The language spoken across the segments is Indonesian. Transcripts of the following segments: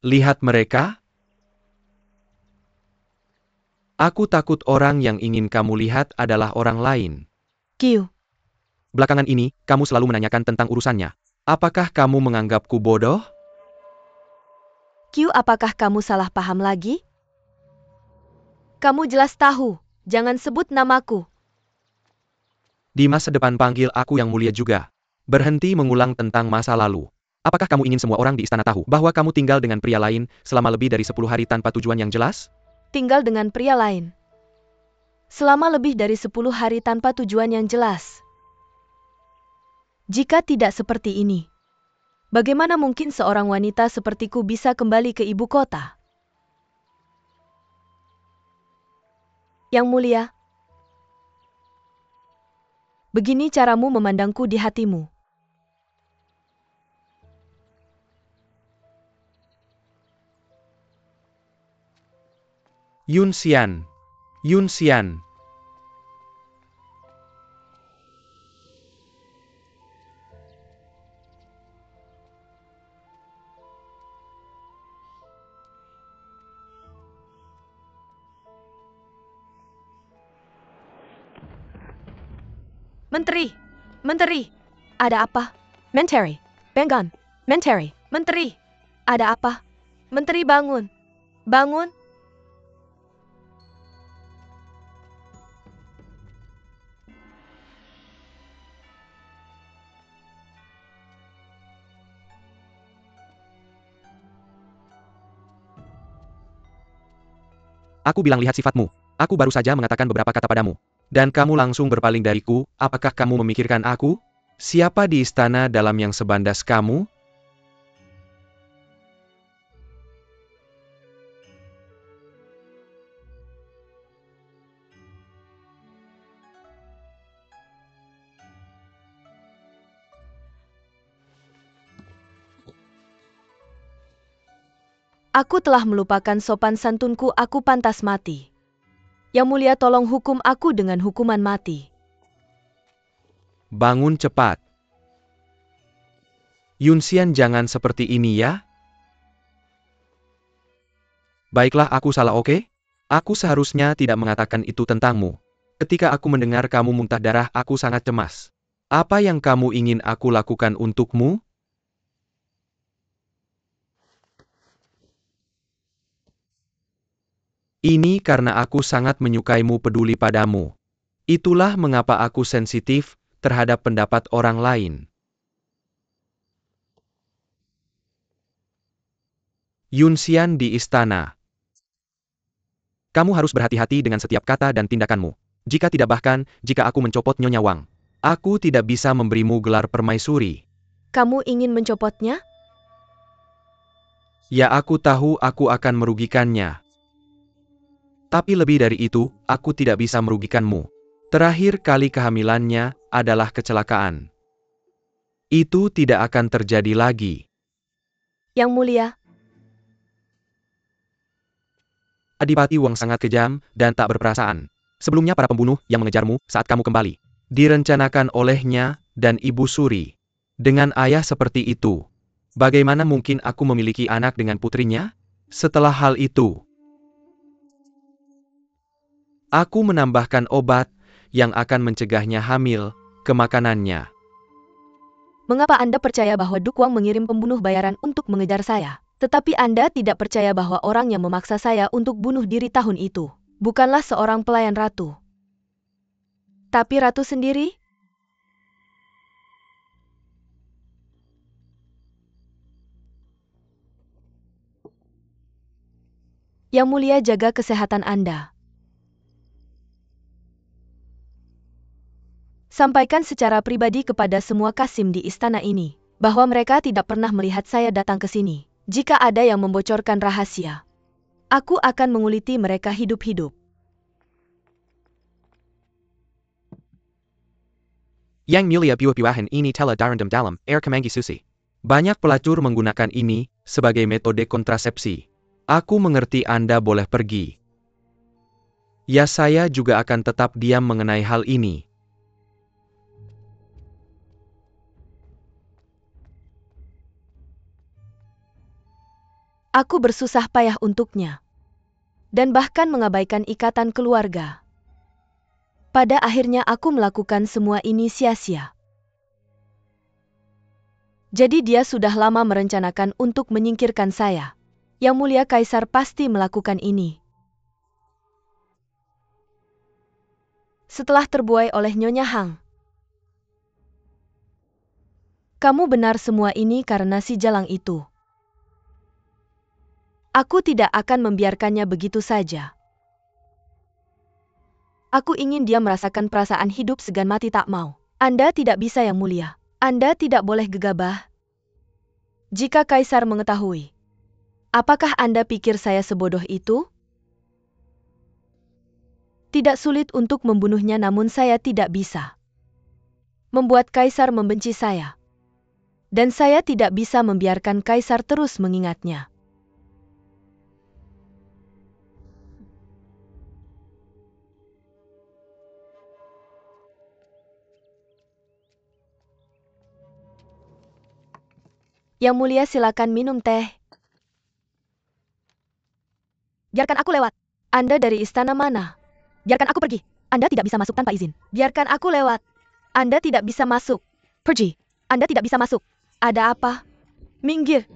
Lihat mereka. Aku takut orang yang ingin kamu lihat adalah orang lain. Q. Belakangan ini, kamu selalu menanyakan tentang urusannya. Apakah kamu menganggapku bodoh? Q, apakah kamu salah paham lagi? Kamu jelas tahu, jangan sebut namaku. Di masa depan panggil aku yang mulia juga. Berhenti mengulang tentang masa lalu. Apakah kamu ingin semua orang di istana tahu bahwa kamu tinggal dengan pria lain selama lebih dari 10 hari tanpa tujuan yang jelas? Tinggal dengan pria lain. Selama lebih dari 10 hari tanpa tujuan yang jelas. Jika tidak seperti ini, bagaimana mungkin seorang wanita sepertiku bisa kembali ke ibu kota? Yang mulia, begini caramu memandangku di hatimu. Yun Xian. Yun Xian. Menteri, Menteri, ada apa? Menteri, Bengan, Menteri, Menteri, ada apa? Menteri bangun, bangun. Aku bilang lihat sifatmu. Aku baru saja mengatakan beberapa kata padamu. Dan kamu langsung berpaling dariku, apakah kamu memikirkan aku? Siapa di istana dalam yang sebandas kamu? Aku telah melupakan sopan santunku, aku pantas mati. Yang mulia tolong hukum aku dengan hukuman mati. Bangun cepat. Yun Xian, jangan seperti ini ya. Baiklah, aku salah, oke? Aku seharusnya tidak mengatakan itu tentangmu. Ketika aku mendengar kamu muntah darah, aku sangat cemas. Apa yang kamu ingin aku lakukan untukmu? Ini karena aku sangat menyukaimu, peduli padamu. Itulah mengapa aku sensitif terhadap pendapat orang lain. Yun Xian di istana. Kamu harus berhati-hati dengan setiap kata dan tindakanmu. Jika tidak, bahkan jika aku mencopot Nyonya Wang, aku tidak bisa memberimu gelar permaisuri. Kamu ingin mencopotnya? Ya, aku tahu aku akan merugikannya. Tapi lebih dari itu, aku tidak bisa merugikanmu. Terakhir kali kehamilannya adalah kecelakaan. Itu tidak akan terjadi lagi. Yang mulia, Adipati Wang sangat kejam dan tak berperasaan. Sebelumnya para pembunuh yang mengejarmu saat kamu kembali direncanakan olehnya dan Ibu Suri. Dengan ayah seperti itu, bagaimana mungkin aku memiliki anak dengan putrinya? Setelah hal itu, aku menambahkan obat yang akan mencegahnya hamil ke makanannya. mengapa Anda percaya bahwa Duk Wang mengirim pembunuh bayaran untuk mengejar saya? Tetapi Anda tidak percaya bahwa orang yang memaksa saya untuk bunuh diri tahun itu bukanlah seorang pelayan ratu. Tapi ratu sendiri? Yang mulia, jaga kesehatan Anda. Sampaikan secara pribadi kepada semua Kasim di istana ini, bahwa mereka tidak pernah melihat saya datang ke sini. Jika ada yang membocorkan rahasia, aku akan menguliti mereka hidup-hidup. Yang mulia piwah-piwahan ini telah darendam dalam air Kemangi Susi. Banyak pelacur menggunakan ini sebagai metode kontrasepsi. Aku mengerti Anda boleh pergi. Ya, saya juga akan tetap diam mengenai hal ini. Aku bersusah payah untuknya. Dan bahkan mengabaikan ikatan keluarga. Pada akhirnya aku melakukan semua ini sia-sia. Jadi dia sudah lama merencanakan untuk menyingkirkan saya. Yang Mulia Kaisar pasti melakukan ini. Setelah terbuai oleh Nyonya Hang. Kamu benar, semua ini karena si Jalang itu. Aku tidak akan membiarkannya begitu saja. Aku ingin dia merasakan perasaan hidup segan mati tak mau. Anda tidak bisa, Yang Mulia. Anda tidak boleh gegabah. Jika Kaisar mengetahui. Apakah Anda pikir saya sebodoh itu? Tidak sulit untuk membunuhnya, namun saya tidak bisa membuat Kaisar membenci saya. Dan saya tidak bisa membiarkan Kaisar terus mengingatnya. Yang Mulia, silakan minum teh. Biarkan aku lewat. Anda dari istana mana? Biarkan aku pergi. Anda tidak bisa masuk tanpa izin. Biarkan aku lewat. Anda tidak bisa masuk. Pergi. Anda tidak bisa masuk. Ada apa? Minggir.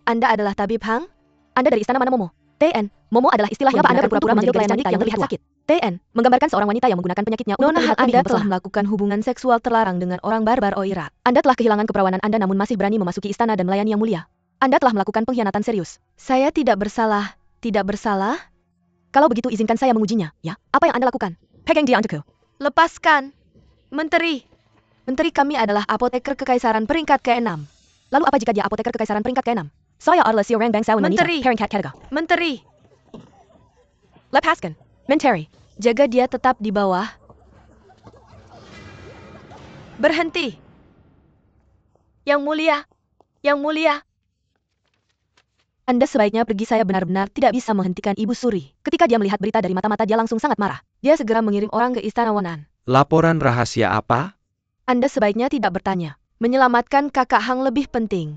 Anda adalah tabib Hang? Anda dari istana mana, Momo? TN. Momo adalah istilah yang Anda berpura-pura memanggil pelayan wanita yang terlihat sakit. TN. Menggambarkan seorang wanita yang menggunakan penyakitnya untuk terlihat lebih Anda telah melakukan hubungan seksual terlarang dengan orang barbar Oirak. Anda telah kehilangan keperawanan Anda namun masih berani memasuki istana dan melayani Yang Mulia. Anda telah melakukan pengkhianatan serius. Saya tidak bersalah. Tidak bersalah? Kalau begitu izinkan saya mengujinya, ya? Apa yang Anda lakukan? Pegang dia untukku. Lepaskan. Menteri. Menteri kami adalah apoteker kekaisaran peringkat ke-6. Lalu apa jika dia apoteker kekaisaran peringkat ke-6? Saya adalah si orang bangsawan wanita peringkat ke-3. Menteri. Lepaskan. Menteri. Jaga dia tetap di bawah. Berhenti. Yang Mulia. Yang Mulia. Anda sebaiknya pergi, saya benar-benar tidak bisa menghentikan Ibu Suri. Ketika dia melihat berita dari mata-mata dia langsung sangat marah. Dia segera mengirim orang ke Istana Wonan. Laporan rahasia apa? Anda sebaiknya tidak bertanya. Menyelamatkan kakak Hang lebih penting.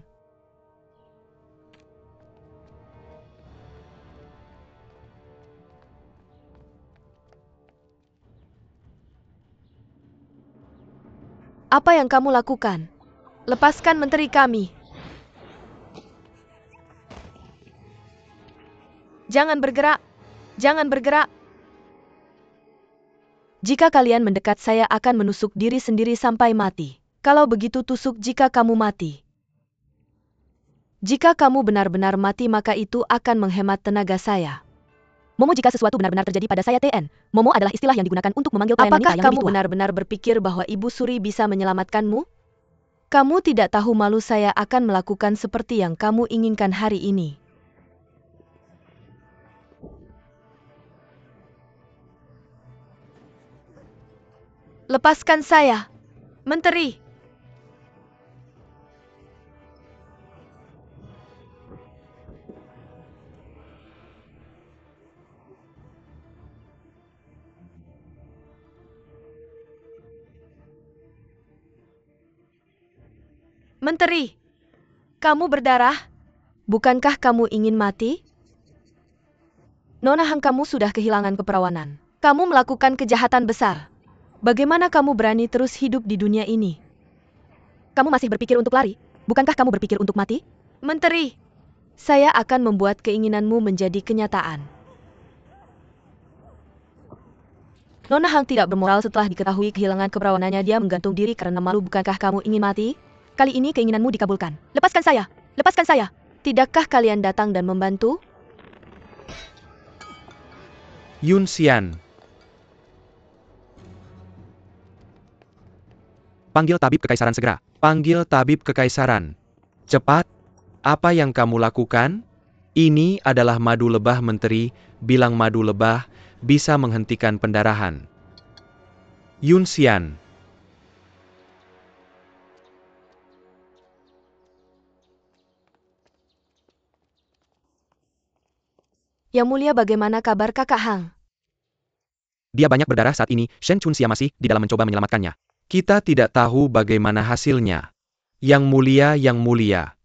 Apa yang kamu lakukan? Lepaskan menteri kami. Jangan bergerak. Jangan bergerak. Jika kalian mendekat, saya akan menusuk diri sendiri sampai mati. Kalau begitu tusuk jika kamu mati. Jika kamu benar-benar mati, maka itu akan menghemat tenaga saya. Momo, jika sesuatu benar-benar terjadi pada saya TN, Momo adalah istilah yang digunakan untuk memanggil pelayan wanita yang lebih tua. Apakah kamu benar-benar berpikir bahwa Ibu Suri bisa menyelamatkanmu? Kamu tidak tahu malu, saya akan melakukan seperti yang kamu inginkan hari ini. Lepaskan saya, Menteri. Menteri, kamu berdarah? Bukankah kamu ingin mati? Nona Hang, kamu sudah kehilangan keperawanan. Kamu melakukan kejahatan besar. Bagaimana kamu berani terus hidup di dunia ini? Kamu masih berpikir untuk lari? Bukankah kamu berpikir untuk mati? Menteri, saya akan membuat keinginanmu menjadi kenyataan. Nona Hang tidak bermoral setelah diketahui kehilangan keperawanannya. Dia menggantung diri karena malu. Bukankah kamu ingin mati? Kali ini keinginanmu dikabulkan. Lepaskan saya! Lepaskan saya! Tidakkah kalian datang dan membantu? Yun Xian. Panggil tabib kekaisaran segera. Panggil tabib kekaisaran. Cepat. Apa yang kamu lakukan? Ini adalah madu lebah, Menteri. Bilang madu lebah bisa menghentikan pendarahan. Yun Xian. Yang Mulia, bagaimana kabar kakak Hang? Dia banyak berdarah saat ini. Shen Chunxia masih di dalam mencoba menyelamatkannya. Kita tidak tahu bagaimana hasilnya. Yang Mulia, Yang Mulia.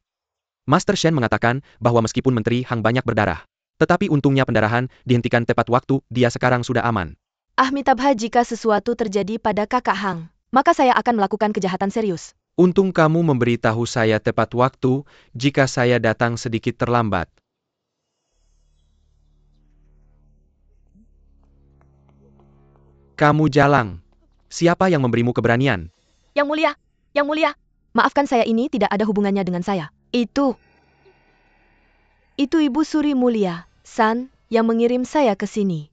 Master Shen mengatakan bahwa meskipun Menteri Hang banyak berdarah, tetapi untungnya pendarahan dihentikan tepat waktu, dia sekarang sudah aman. Amitabha, jika sesuatu terjadi pada kakak Hang, maka saya akan melakukan kejahatan serius. Untung kamu memberitahu saya tepat waktu, jika saya datang sedikit terlambat. Kamu jalang. Siapa yang memberimu keberanian? Yang mulia, maafkan saya, ini tidak ada hubungannya dengan saya. Itu Ibu Suri Mulia, San, yang mengirim saya ke sini.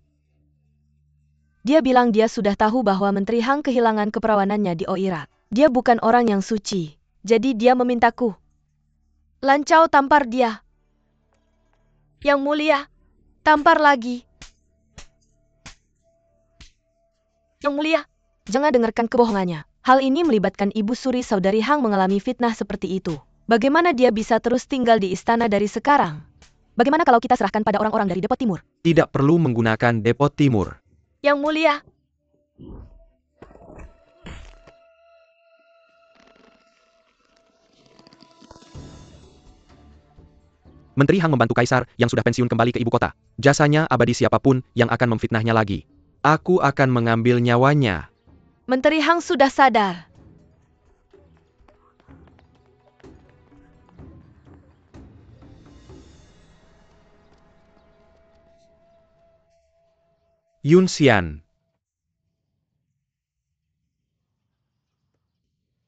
Dia bilang dia sudah tahu bahwa Menteri Hang kehilangan keperawanannya di Oirat. Dia bukan orang yang suci, jadi dia memintaku. Lancau, tampar dia. Yang mulia, tampar lagi. Yang mulia, jangan dengarkan kebohongannya. Hal ini melibatkan Ibu Suri, saudari Hang mengalami fitnah seperti itu. Bagaimana dia bisa terus tinggal di istana dari sekarang? Bagaimana kalau kita serahkan pada orang-orang dari Depot Timur? Tidak perlu menggunakan Depot Timur. Yang mulia. Menteri Hang membantu Kaisar yang sudah pensiun kembali ke ibu kota. Jasanya abadi, siapapun yang akan memfitnahnya lagi, aku akan mengambil nyawanya. Menteri Hang sudah sadar. Yun Xian.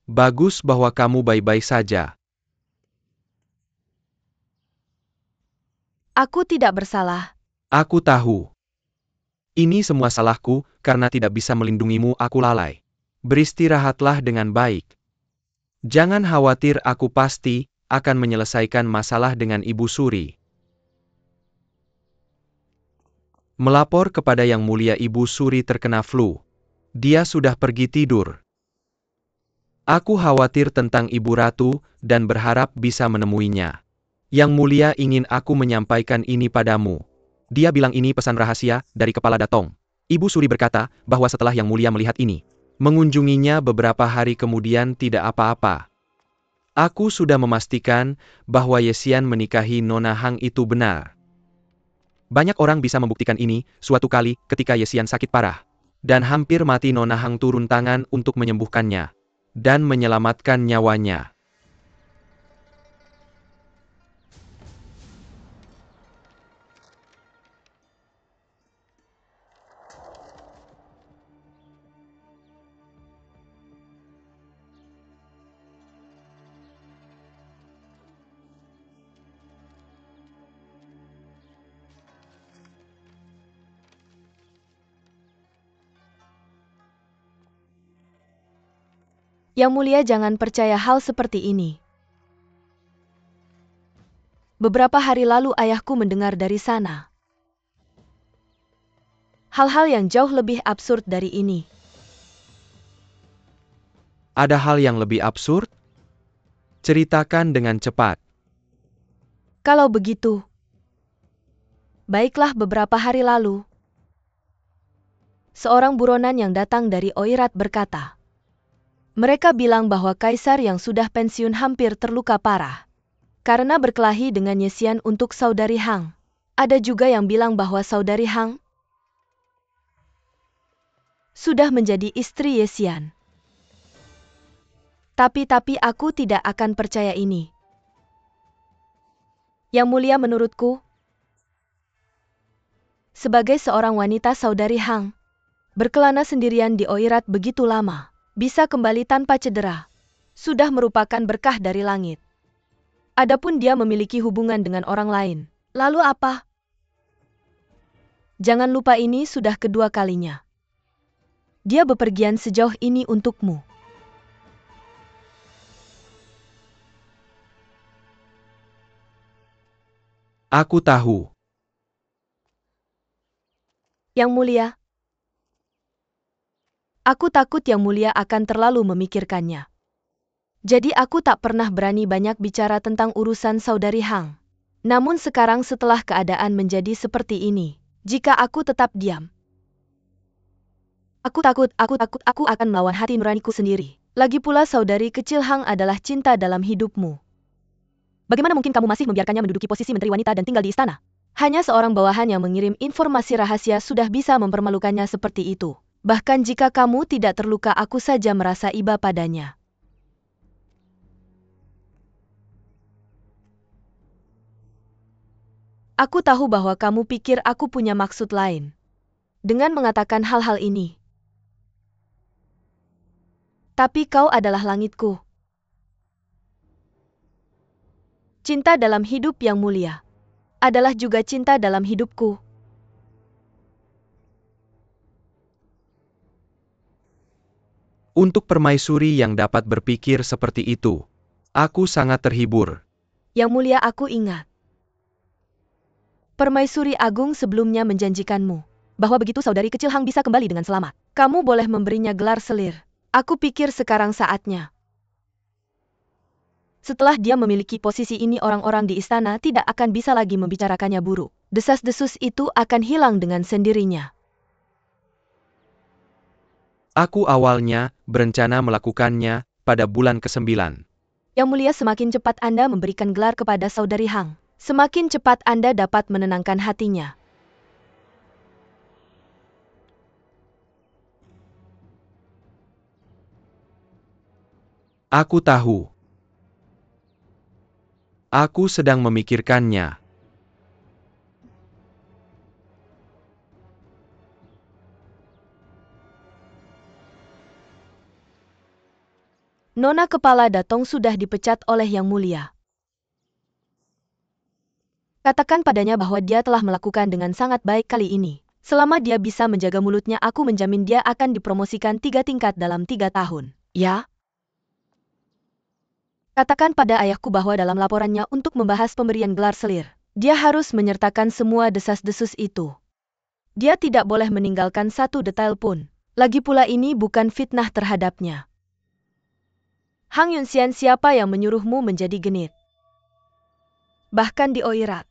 Bagus bahwa kamu baik-baik saja. Aku tidak bersalah. Aku tahu. Ini semua salahku, karena tidak bisa melindungimu, aku lalai. Beristirahatlah dengan baik. Jangan khawatir, aku pasti akan menyelesaikan masalah dengan Ibu Suri. Melapor kepada Yang Mulia, Ibu Suri terkena flu. Dia sudah pergi tidur. Aku khawatir tentang Ibu Ratu, dan berharap bisa menemuinya. Yang Mulia ingin aku menyampaikan ini padamu. Dia bilang ini pesan rahasia dari Kepala Datong. Ibu Suri berkata bahwa setelah Yang Mulia melihat ini, mengunjunginya beberapa hari kemudian, tidak apa-apa. Aku sudah memastikan bahwa Yesian menikahi Nona Hang itu benar. Banyak orang bisa membuktikan ini. Suatu kali ketika Yesian sakit parah dan hampir mati, Nona Hang turun tangan untuk menyembuhkannya dan menyelamatkan nyawanya. Yang mulia, jangan percaya hal seperti ini. Beberapa hari lalu ayahku mendengar dari sana hal-hal yang jauh lebih absurd dari ini. Ada hal yang lebih absurd? Ceritakan dengan cepat. Kalau begitu, baiklah. Beberapa hari lalu, seorang buronan yang datang dari Oirat berkata, mereka bilang bahwa Kaisar yang sudah pensiun hampir terluka parah karena berkelahi dengan Yesian untuk saudari Hang. Ada juga yang bilang bahwa saudari Hang sudah menjadi istri Yesian. Tapi aku tidak akan percaya ini. Yang mulia, menurutku, sebagai seorang wanita, saudari Hang berkelana sendirian di Oirat begitu lama, bisa kembali tanpa cedera, sudah merupakan berkah dari langit. Adapun dia memiliki hubungan dengan orang lain, lalu apa? Jangan lupa ini sudah kedua kalinya dia bepergian sejauh ini untukmu. Aku tahu. Yang mulia, aku takut Yang Mulia akan terlalu memikirkannya. Jadi aku tak pernah berani banyak bicara tentang urusan saudari Hang. Namun sekarang setelah keadaan menjadi seperti ini, jika aku tetap diam, aku takut aku akan melawan hati nuraniku sendiri. Lagi pula saudari kecil Hang adalah cinta dalam hidupmu. Bagaimana mungkin kamu masih membiarkannya menduduki posisi menteri wanita dan tinggal di istana? Hanya seorang bawahan yang mengirim informasi rahasia sudah bisa mempermalukannya seperti itu. Bahkan jika kamu tidak terluka, aku saja merasa iba padanya. Aku tahu bahwa kamu pikir aku punya maksud lain dengan mengatakan hal-hal ini. Tapi kau adalah langitku. Cinta dalam hidup yang mulia adalah juga cinta dalam hidupku. Untuk permaisuri yang dapat berpikir seperti itu, aku sangat terhibur. Yang mulia, aku ingat. Permaisuri Agung sebelumnya menjanjikanmu bahwa begitu saudari kecil Hang bisa kembali dengan selamat, kamu boleh memberinya gelar selir. Aku pikir sekarang saatnya. Setelah dia memiliki posisi ini, orang-orang di istana tidak akan bisa lagi membicarakannya buruk. Desas-desus itu akan hilang dengan sendirinya. Aku awalnya berencana melakukannya pada bulan ke-9. Yang mulia, semakin cepat Anda memberikan gelar kepada saudari Hang, semakin cepat Anda dapat menenangkan hatinya. Aku tahu. Aku sedang memikirkannya. Nona Kepala Datong sudah dipecat oleh Yang Mulia. Katakan padanya bahwa dia telah melakukan dengan sangat baik kali ini. Selama dia bisa menjaga mulutnya, aku menjamin dia akan dipromosikan 3 tingkat dalam 3 tahun. Ya? Katakan pada ayahku bahwa dalam laporannya untuk membahas pemberian gelar selir, dia harus menyertakan semua desas-desus itu. Dia tidak boleh meninggalkan satu detail pun. Lagi pula ini bukan fitnah terhadapnya. Hang Yunxian, siapa yang menyuruhmu menjadi genit? Bahkan di Oirat.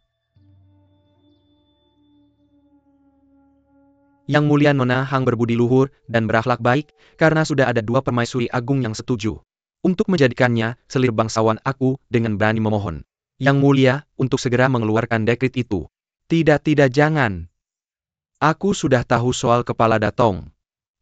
Yang Mulia, Nona Hang berbudi luhur dan berakhlak baik karena sudah ada 2 permaisuri agung yang setuju untuk menjadikannya selir bangsawan. Aku dengan berani memohon Yang Mulia untuk segera mengeluarkan dekret itu. Tidak, jangan. Aku sudah tahu soal Kepala Datong.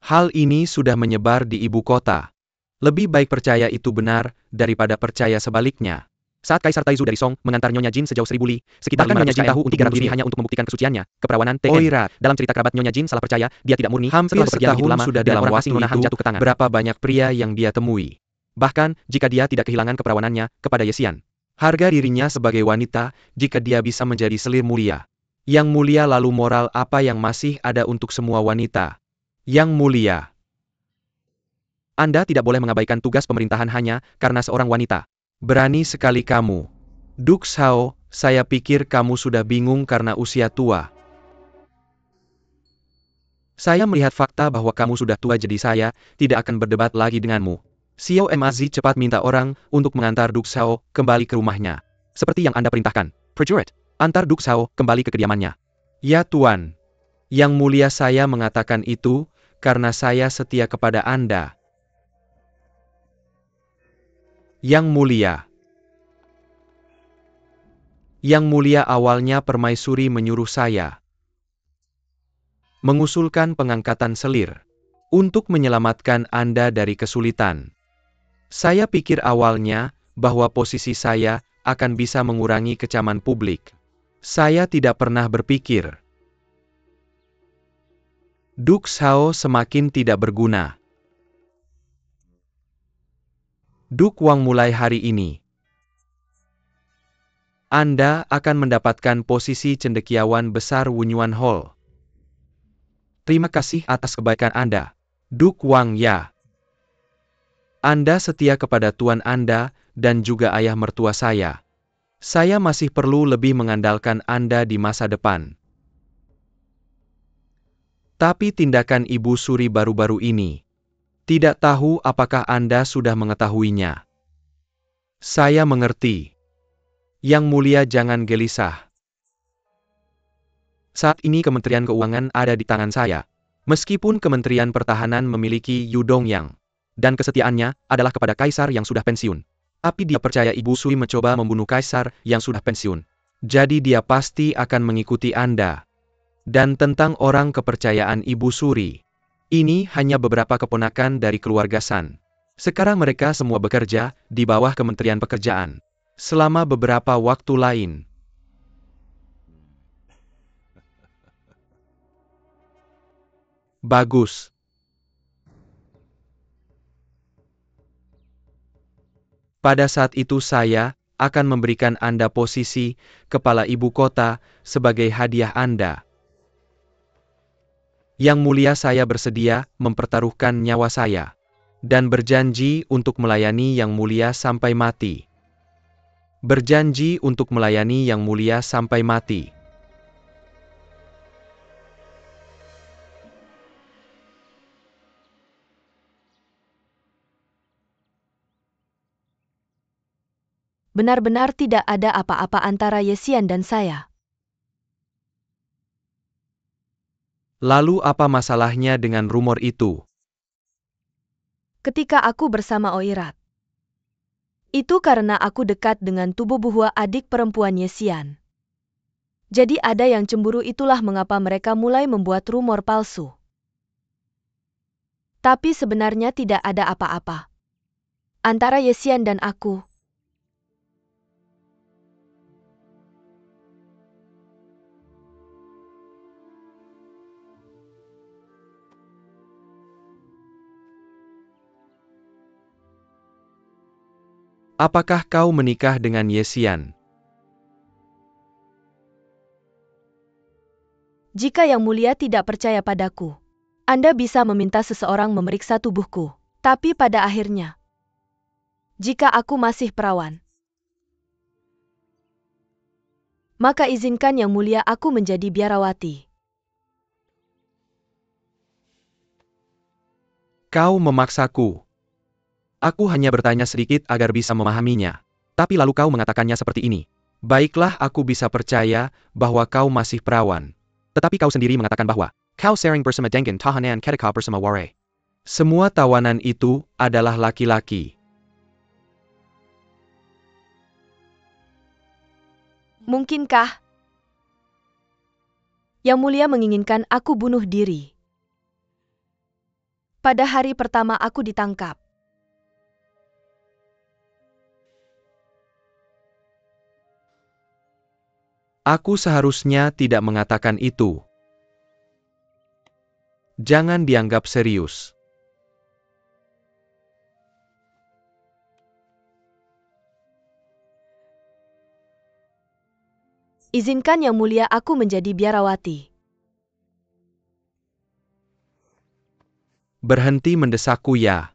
Hal ini sudah menyebar di ibu kota. Lebih baik percaya itu benar daripada percaya sebaliknya. Saat Kaisar Taizu dari Song mengantar Nyonya Jin sejauh 1000 li, sekitar 500 Jin tahu untuk 300 ini hanya untuk membuktikan kesuciannya, keperawanan TN. Oirat. Dalam cerita kerabat Nyonya Jin salah percaya, dia tidak murni. Hampir Setelah bepergian begitu setahun lama, sudah dan dalam orang waktu asing Nona Hang itu, jatuh ke tangan. berapa banyak pria yang dia temui. Bahkan, jika dia tidak kehilangan keperawanannya kepada Yesian. Harga dirinya sebagai wanita, jika dia bisa menjadi selir mulia. Yang Mulia, lalu moral apa yang masih ada untuk semua wanita? Yang Mulia, Anda tidak boleh mengabaikan tugas pemerintahan hanya karena seorang wanita. Berani sekali kamu. Duk Sao, saya pikir kamu sudah bingung karena usia tua. Saya melihat fakta bahwa kamu sudah tua, jadi saya tidak akan berdebat lagi denganmu. Xiao Mazi cepat minta orang untuk mengantar Duk Sao kembali ke rumahnya. Seperti yang Anda perintahkan. Prajurit, antar Duk Sao kembali ke kediamannya. Ya Tuan. Yang Mulia, saya mengatakan itu karena saya setia kepada Anda. Yang Mulia. Yang Mulia, awalnya permaisuri menyuruh saya mengusulkan pengangkatan selir untuk menyelamatkan Anda dari kesulitan. Saya pikir awalnya bahwa posisi saya akan bisa mengurangi kecaman publik. Saya tidak pernah berpikir Duk Sao semakin tidak berguna. Duk Wang, mulai hari ini Anda akan mendapatkan posisi cendekiawan besar Wunyuan Hall. Terima kasih atas kebaikan Anda, Duk Wang ya. Anda setia kepada tuan Anda dan juga ayah mertua saya. Saya masih perlu lebih mengandalkan Anda di masa depan. Tapi tindakan Ibu Suri baru-baru ini, tidak tahu apakah Anda sudah mengetahuinya. Saya mengerti. Yang Mulia, jangan gelisah. Saat ini Kementerian Keuangan ada di tangan saya. Meskipun Kementerian Pertahanan memiliki Yu Dongyang, dan kesetiaannya adalah kepada Kaisar yang sudah pensiun. Tapi dia percaya Ibu Suri mencoba membunuh kaisar yang sudah pensiun. Jadi dia pasti akan mengikuti Anda. Dan tentang orang kepercayaan Ibu Suri. Ini hanya beberapa keponakan dari keluarga San. Sekarang mereka semua bekerja di bawah Kementerian Pekerjaan. Selama beberapa waktu lain. Bagus. Pada saat itu saya akan memberikan Anda posisi kepala ibu kota sebagai hadiah Anda. Yang mulia, saya bersedia mempertaruhkan nyawa saya. Dan berjanji untuk melayani Yang Mulia sampai mati. Berjanji untuk melayani Yang Mulia sampai mati. Benar-benar tidak ada apa-apa antara Yesian dan saya. Lalu apa masalahnya dengan rumor itu? Ketika aku bersama Oirat. Itu karena aku dekat dengan tubuh buhua adik perempuan Yesian. Jadi ada yang cemburu, itulah mengapa mereka mulai membuat rumor palsu. Tapi sebenarnya tidak ada apa-apa antara Yesian dan aku. Apakah kau menikah dengan Yesian? Jika Yang Mulia tidak percaya padaku, Anda bisa meminta seseorang memeriksa tubuhku. Tapi pada akhirnya, jika aku masih perawan, maka izinkan Yang Mulia aku menjadi biarawati. Kau memaksaku. Aku hanya bertanya sedikit agar bisa memahaminya. Tapi lalu kau mengatakannya seperti ini. Baiklah, aku bisa percaya bahwa kau masih perawan. Tetapi kau sendiri mengatakan bahwa kau sering bersama dengan tahanan ketika bersama Ware. Semua tawanan itu adalah laki-laki. Mungkinkah Yang Mulia menginginkan aku bunuh diri? Pada hari pertama aku ditangkap, Aku seharusnya tidak mengatakan itu. Jangan dianggap serius. izinkan Yang Mulia aku menjadi biarawati. Berhenti mendesakku ya.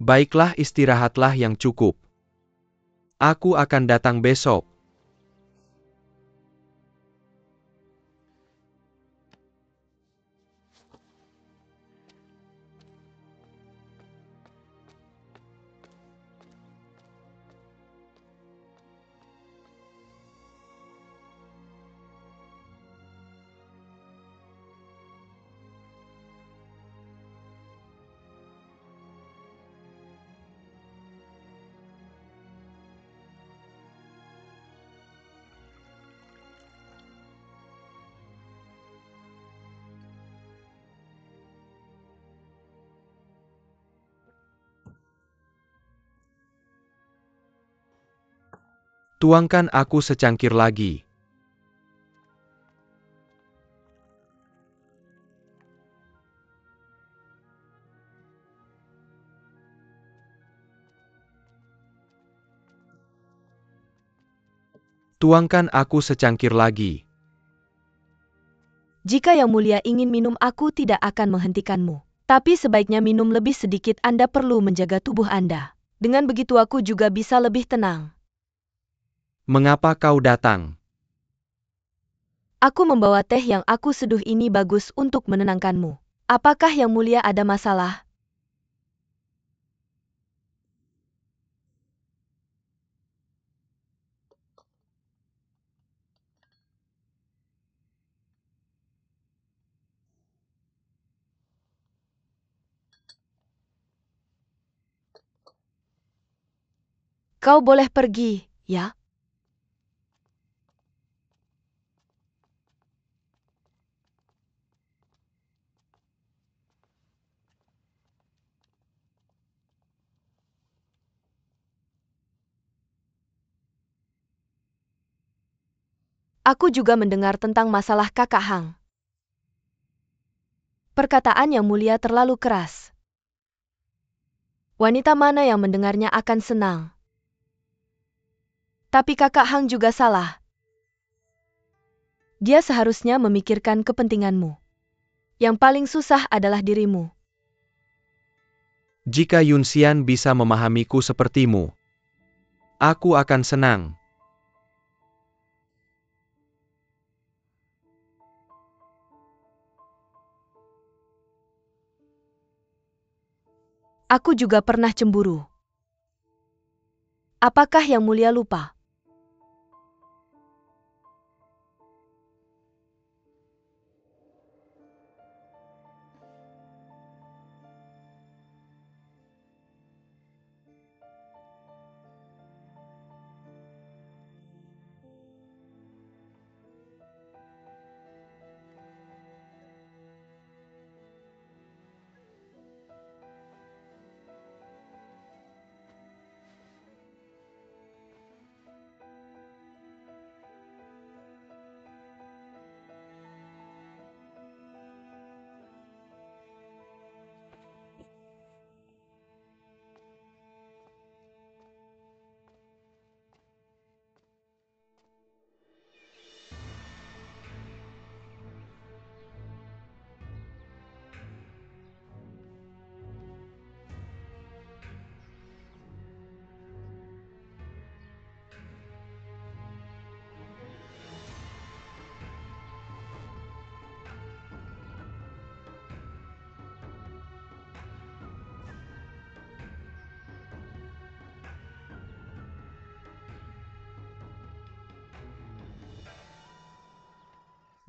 Baiklah, istirahatlah yang cukup. Aku akan datang besok. Tuangkan aku secangkir lagi. Tuangkan aku secangkir lagi. Jika Yang Mulia ingin minum, aku tidak akan menghentikanmu. Tapi sebaiknya minum lebih sedikit, Anda perlu menjaga tubuh Anda. Dengan begitu aku juga bisa lebih tenang. Mengapa kau datang? Aku membawa teh yang aku seduh ini bagus untuk menenangkanmu. Apakah Yang Mulia ada masalah? Kau boleh pergi, ya? Aku juga mendengar tentang masalah kakak Hang. Perkataan Yang Mulia terlalu keras. Wanita mana yang mendengarnya akan senang? Tapi kakak Hang juga salah. Dia seharusnya memikirkan kepentinganmu. Yang paling susah adalah dirimu. Jika Yunxian bisa memahamiku sepertimu, aku akan senang. Aku juga pernah cemburu. Apakah Yang Mulia lupa?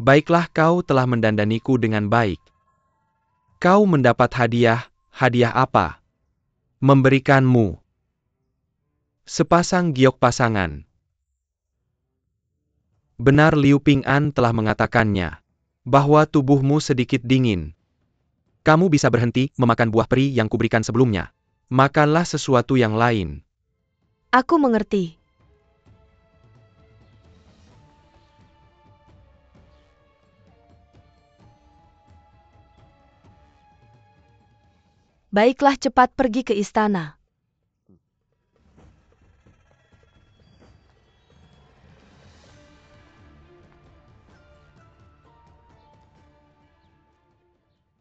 Baiklah, kau telah mendandaniku dengan baik. Kau mendapat hadiah. Hadiah apa? Memberikanmu sepasang giok pasangan. Benar, Liu Ping'an telah mengatakannya, bahwa tubuhmu sedikit dingin. Kamu bisa berhenti memakan buah peri yang kuberikan sebelumnya. Makanlah sesuatu yang lain. Aku mengerti. Baiklah, cepat pergi ke istana.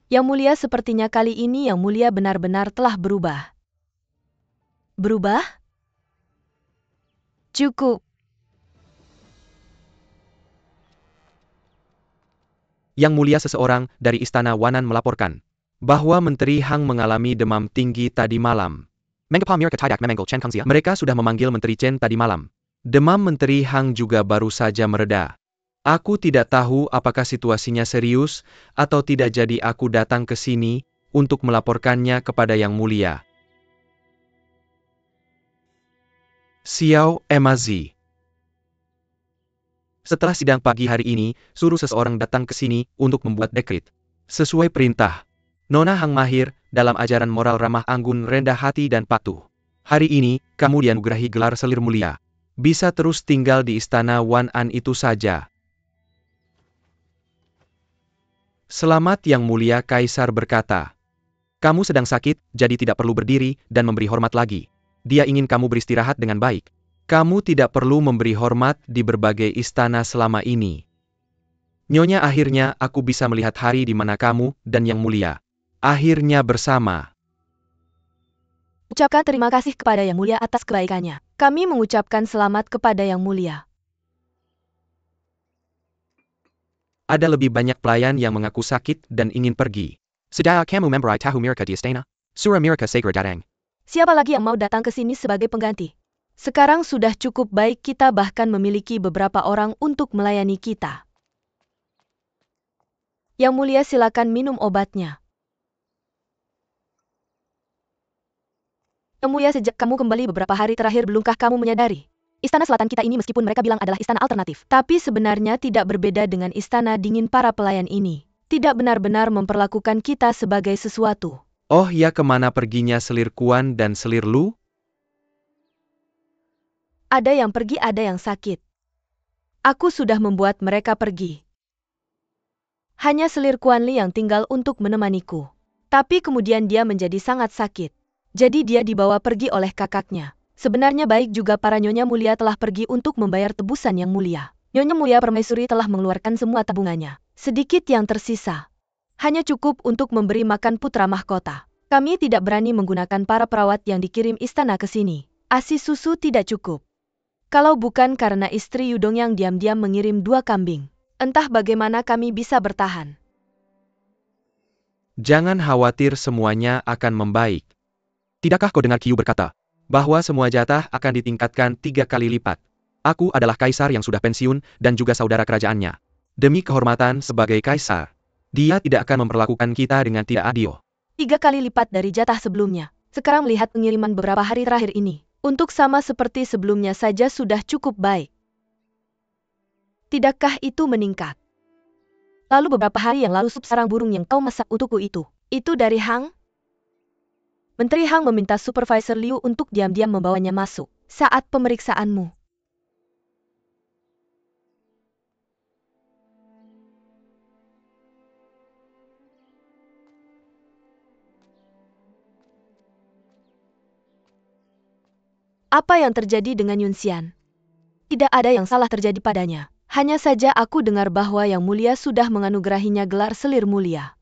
Yang Mulia, sepertinya kali ini Yang Mulia benar-benar telah berubah. Berubah? Cukup. Yang Mulia, seseorang dari Istana Wanan melaporkan bahwa Menteri Hang mengalami demam tinggi tadi malam. Mereka sudah memanggil Menteri Chen tadi malam. Demam Menteri Hang juga baru saja mereda. Aku tidak tahu apakah situasinya serius atau tidak, jadi aku datang ke sini untuk melaporkannya kepada Yang Mulia. Xiao Emazi. Setelah sidang pagi hari ini, suruh seseorang datang ke sini untuk membuat dekret. Sesuai perintah. Nona Hang mahir dalam ajaran moral ramah anggun, rendah hati dan patuh. Hari ini, kamu dianugerahi gelar selir mulia. Bisa terus tinggal di istana Wanan itu saja. Selamat, Yang Mulia, Kaisar berkata. Kamu sedang sakit, jadi tidak perlu berdiri dan memberi hormat lagi. Dia ingin kamu beristirahat dengan baik. Kamu tidak perlu memberi hormat di berbagai istana selama ini. Nyonya, akhirnya aku bisa melihat hari di mana kamu dan Yang Mulia akhirnya bersama. Ucapkan terima kasih kepada Yang Mulia atas kebaikannya. Kami mengucapkan selamat kepada Yang Mulia. Ada lebih banyak pelayan yang mengaku sakit dan ingin pergi. Sedaya kamu memberi tahu mereka di istana. Surah mereka segera datang. Siapa lagi yang mau datang ke sini sebagai pengganti? Sekarang sudah cukup baik, kita bahkan memiliki beberapa orang untuk melayani kita. Yang Mulia, silakan minum obatnya. Yang Mulia, sejak kamu kembali beberapa hari terakhir belumkah kamu menyadari? Istana selatan kita ini meskipun mereka bilang adalah istana alternatif, tapi sebenarnya tidak berbeda dengan istana dingin para pelayan ini. Tidak benar-benar memperlakukan kita sebagai sesuatu. Oh ya, kemana perginya selir Kuan dan selir Lu? Ada yang pergi, ada yang sakit. Aku sudah membuat mereka pergi. Hanya selir Kuan Li yang tinggal untuk menemaniku. Tapi kemudian dia menjadi sangat sakit. Jadi dia dibawa pergi oleh kakaknya. Sebenarnya baik juga para Nyonya Mulia telah pergi untuk membayar tebusan Yang Mulia. Nyonya Mulia Permaisuri telah mengeluarkan semua tabungannya. Sedikit yang tersisa. Hanya cukup untuk memberi makan putra mahkota. Kami tidak berani menggunakan para perawat yang dikirim istana ke sini. ASI susu tidak cukup. Kalau bukan karena istri Yudong yang diam-diam mengirim 2 kambing. Entah bagaimana kami bisa bertahan. Jangan khawatir, semuanya akan membaik. Tidakkah kau dengar Qiu berkata, bahwa semua jatah akan ditingkatkan 3 kali lipat? Aku adalah kaisar yang sudah pensiun dan juga saudara kerajaannya. Demi kehormatan sebagai kaisar, dia tidak akan memperlakukan kita dengan tidak adil. 3 kali lipat dari jatah sebelumnya. Sekarang melihat pengiriman beberapa hari terakhir ini. Untuk sama seperti sebelumnya saja sudah cukup baik. Tidakkah itu meningkat? Lalu beberapa hari yang lalu sup sarang burung yang kau masak untukku itu dari Hang? Menteri Hang meminta Supervisor Liu untuk diam-diam membawanya masuk saat pemeriksaanmu. Apa yang terjadi dengan Yun Xian? Tidak ada yang salah terjadi padanya. Hanya saja aku dengar bahwa Yang Mulia sudah menganugerahinya gelar selir mulia.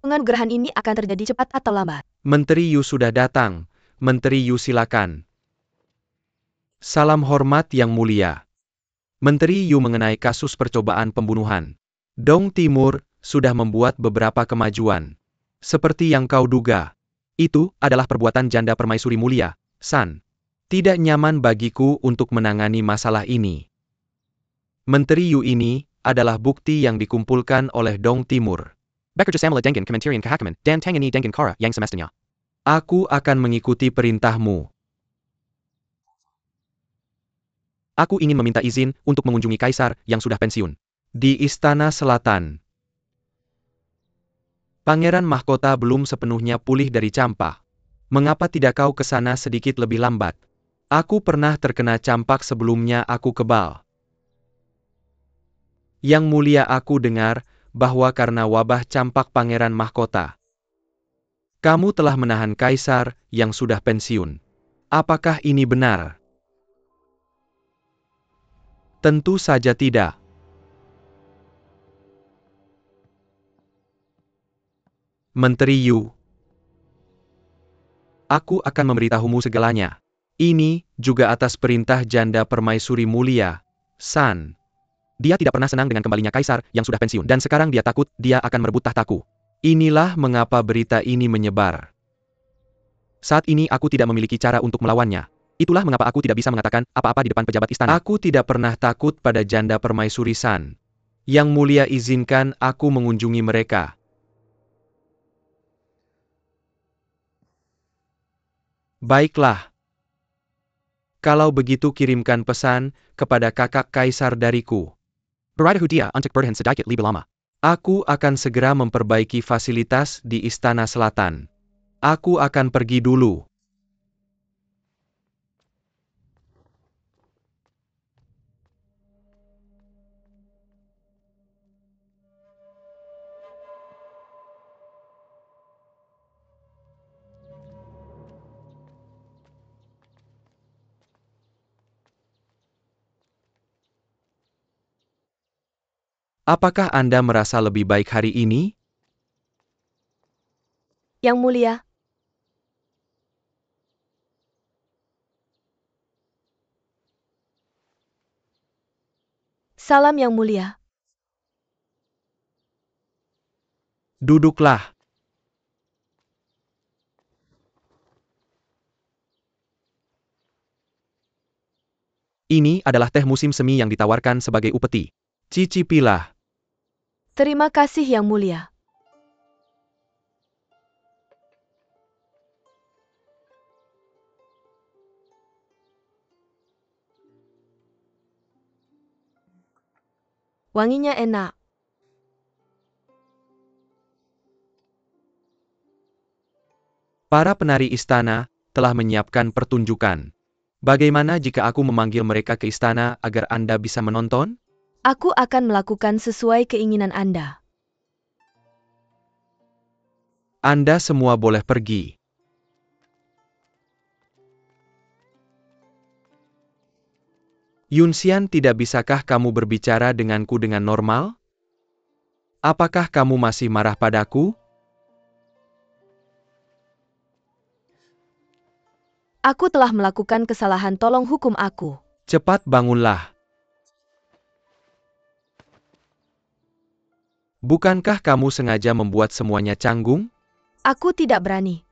Penganugerahan ini akan terjadi cepat atau lambat. Menteri Yu sudah datang. Menteri Yu, silakan. Salam hormat Yang Mulia. Menteri Yu mengenai kasus percobaan pembunuhan. Dong Timur sudah membuat beberapa kemajuan. Seperti yang kau duga. Itu adalah perbuatan janda permaisuri mulia, San. Tidak nyaman bagiku untuk menangani masalah ini. Menteri Yu ini adalah bukti yang dikumpulkan oleh Dong Timur. Bekerja Samala Dengan Kementerian Kehakaman dan Tangani Dengan Kara yang semestinya. Aku akan mengikuti perintahmu. Aku ingin meminta izin untuk mengunjungi kaisar yang sudah pensiun. Di Istana Selatan. Pangeran Mahkota belum sepenuhnya pulih dari campak. Mengapa tidak kau ke sana sedikit lebih lambat? Aku pernah terkena campak sebelumnya, aku kebal. Yang Mulia, aku dengar bahwa karena wabah campak Pangeran Mahkota, kamu telah menahan kaisar yang sudah pensiun. Apakah ini benar? Tentu saja tidak. Menteri Yu, aku akan memberitahumu segalanya. Ini juga atas perintah janda permaisuri mulia, San. Dia tidak pernah senang dengan kembalinya kaisar yang sudah pensiun, dan sekarang dia takut dia akan merebut tahtaku. Inilah mengapa berita ini menyebar. Saat ini aku tidak memiliki cara untuk melawannya. Itulah mengapa aku tidak bisa mengatakan apa-apa di depan pejabat istana. Aku tidak pernah takut pada janda permaisuri San. Yang Mulia izinkan aku mengunjungi mereka. Baiklah. Kalau begitu kirimkan pesan kepada kakak kaisar dariku. Berada dia untuk bertahan sedikit lebih lama. Aku akan segera memperbaiki fasilitas di Istana Selatan. Aku akan pergi dulu. Apakah Anda merasa lebih baik hari ini? Yang Mulia. Salam Yang Mulia. Duduklah. Ini adalah teh musim semi yang ditawarkan sebagai upeti. Cicipilah. Terima kasih Yang Mulia. Wanginya enak. Para penari istana telah menyiapkan pertunjukan. Bagaimana jika aku memanggil mereka ke istana agar Anda bisa menonton? Aku akan melakukan sesuai keinginan Anda. Anda semua boleh pergi. Yunxian, tidak bisakah kamu berbicara denganku dengan normal? Apakah kamu masih marah padaku? Aku telah melakukan kesalahan, tolong hukum aku. Cepat bangunlah. Bukankah kamu sengaja membuat semuanya canggung? Aku tidak berani.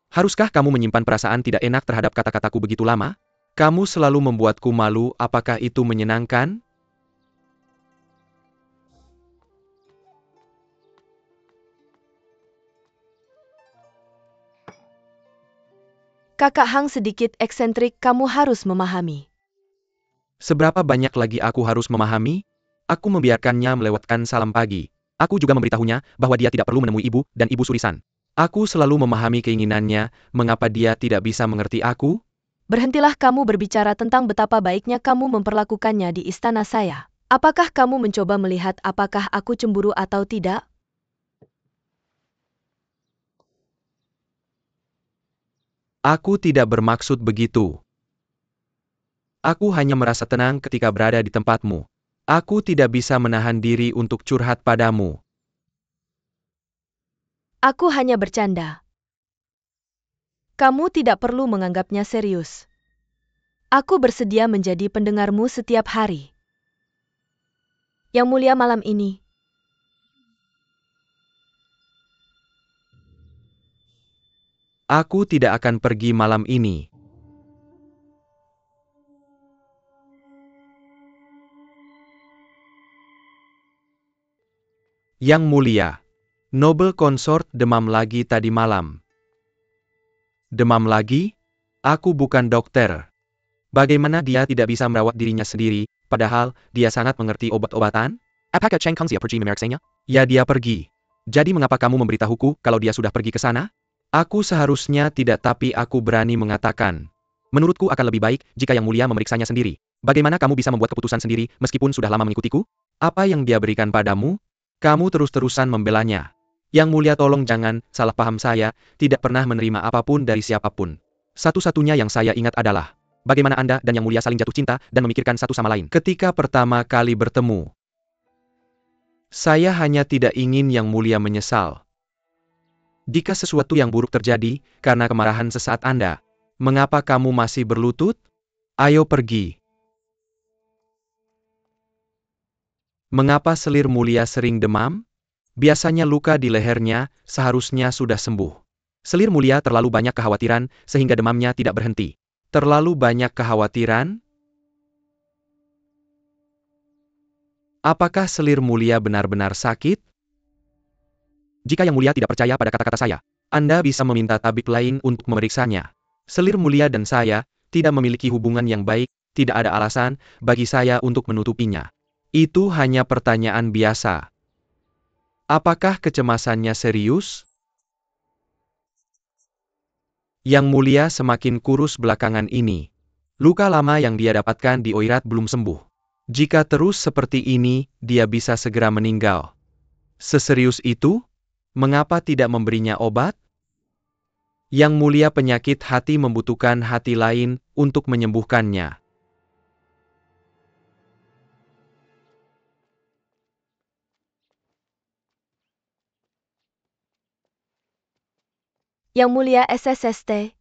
Haruskah kamu menyimpan perasaan tidak enak terhadap kata-kataku begitu lama? Kamu selalu membuatku malu, apakah itu menyenangkan? Kakak Hang sedikit eksentrik, kamu harus memahami. Seberapa banyak lagi aku harus memahami? Aku membiarkannya melewatkan salam pagi. Aku juga memberitahunya bahwa dia tidak perlu menemui ibu dan ibu Surisan. Aku selalu memahami keinginannya, mengapa dia tidak bisa mengerti aku? Berhentilah kamu berbicara tentang betapa baiknya kamu memperlakukannya di istana saya. Apakah kamu mencoba melihat apakah aku cemburu atau tidak? Aku tidak bermaksud begitu. Aku hanya merasa tenang ketika berada di tempatmu. Aku tidak bisa menahan diri untuk curhat padamu. Aku hanya bercanda. Kamu tidak perlu menganggapnya serius. Aku bersedia menjadi pendengarmu setiap hari. Yang mulia, malam ini. Aku tidak akan pergi malam ini. Yang mulia, Nobel Consort demam lagi tadi malam. Demam lagi? Aku bukan dokter. Bagaimana dia tidak bisa merawat dirinya sendiri, padahal dia sangat mengerti obat-obatan? Apakah Cheng Kongxia pergi memeriksanya? Ya, dia pergi. Jadi mengapa kamu memberitahuku kalau dia sudah pergi ke sana? Aku seharusnya tidak, tapi aku berani mengatakan. Menurutku akan lebih baik jika Yang Mulia memeriksanya sendiri. Bagaimana kamu bisa membuat keputusan sendiri meskipun sudah lama mengikutiku? Apa yang dia berikan padamu? Kamu terus-terusan membelanya. Yang Mulia, tolong jangan salah paham, saya tidak pernah menerima apapun dari siapapun. Satu-satunya yang saya ingat adalah bagaimana Anda dan Yang Mulia saling jatuh cinta dan memikirkan satu sama lain ketika pertama kali bertemu. Saya hanya tidak ingin Yang Mulia menyesal. Jika sesuatu yang buruk terjadi karena kemarahan sesaat Anda, mengapa kamu masih berlutut? Ayo pergi. Mengapa selir mulia sering demam? Biasanya luka di lehernya seharusnya sudah sembuh. Selir mulia terlalu banyak kekhawatiran sehingga demamnya tidak berhenti. Terlalu banyak kekhawatiran? Apakah selir mulia benar-benar sakit? Jika Yang Mulia tidak percaya pada kata-kata saya, Anda bisa meminta tabib lain untuk memeriksanya. Selir mulia dan saya tidak memiliki hubungan yang baik, tidak ada alasan bagi saya untuk menutupinya. Itu hanya pertanyaan biasa. Apakah kecemasannya serius? Yang Mulia semakin kurus belakangan ini. Luka lama yang dia dapatkan di Oirat belum sembuh. Jika terus seperti ini, dia bisa segera meninggal. Seserius itu? Mengapa tidak memberinya obat? Yang Mulia, penyakit hati membutuhkan hati lain untuk menyembuhkannya. Yang Mulia SSST.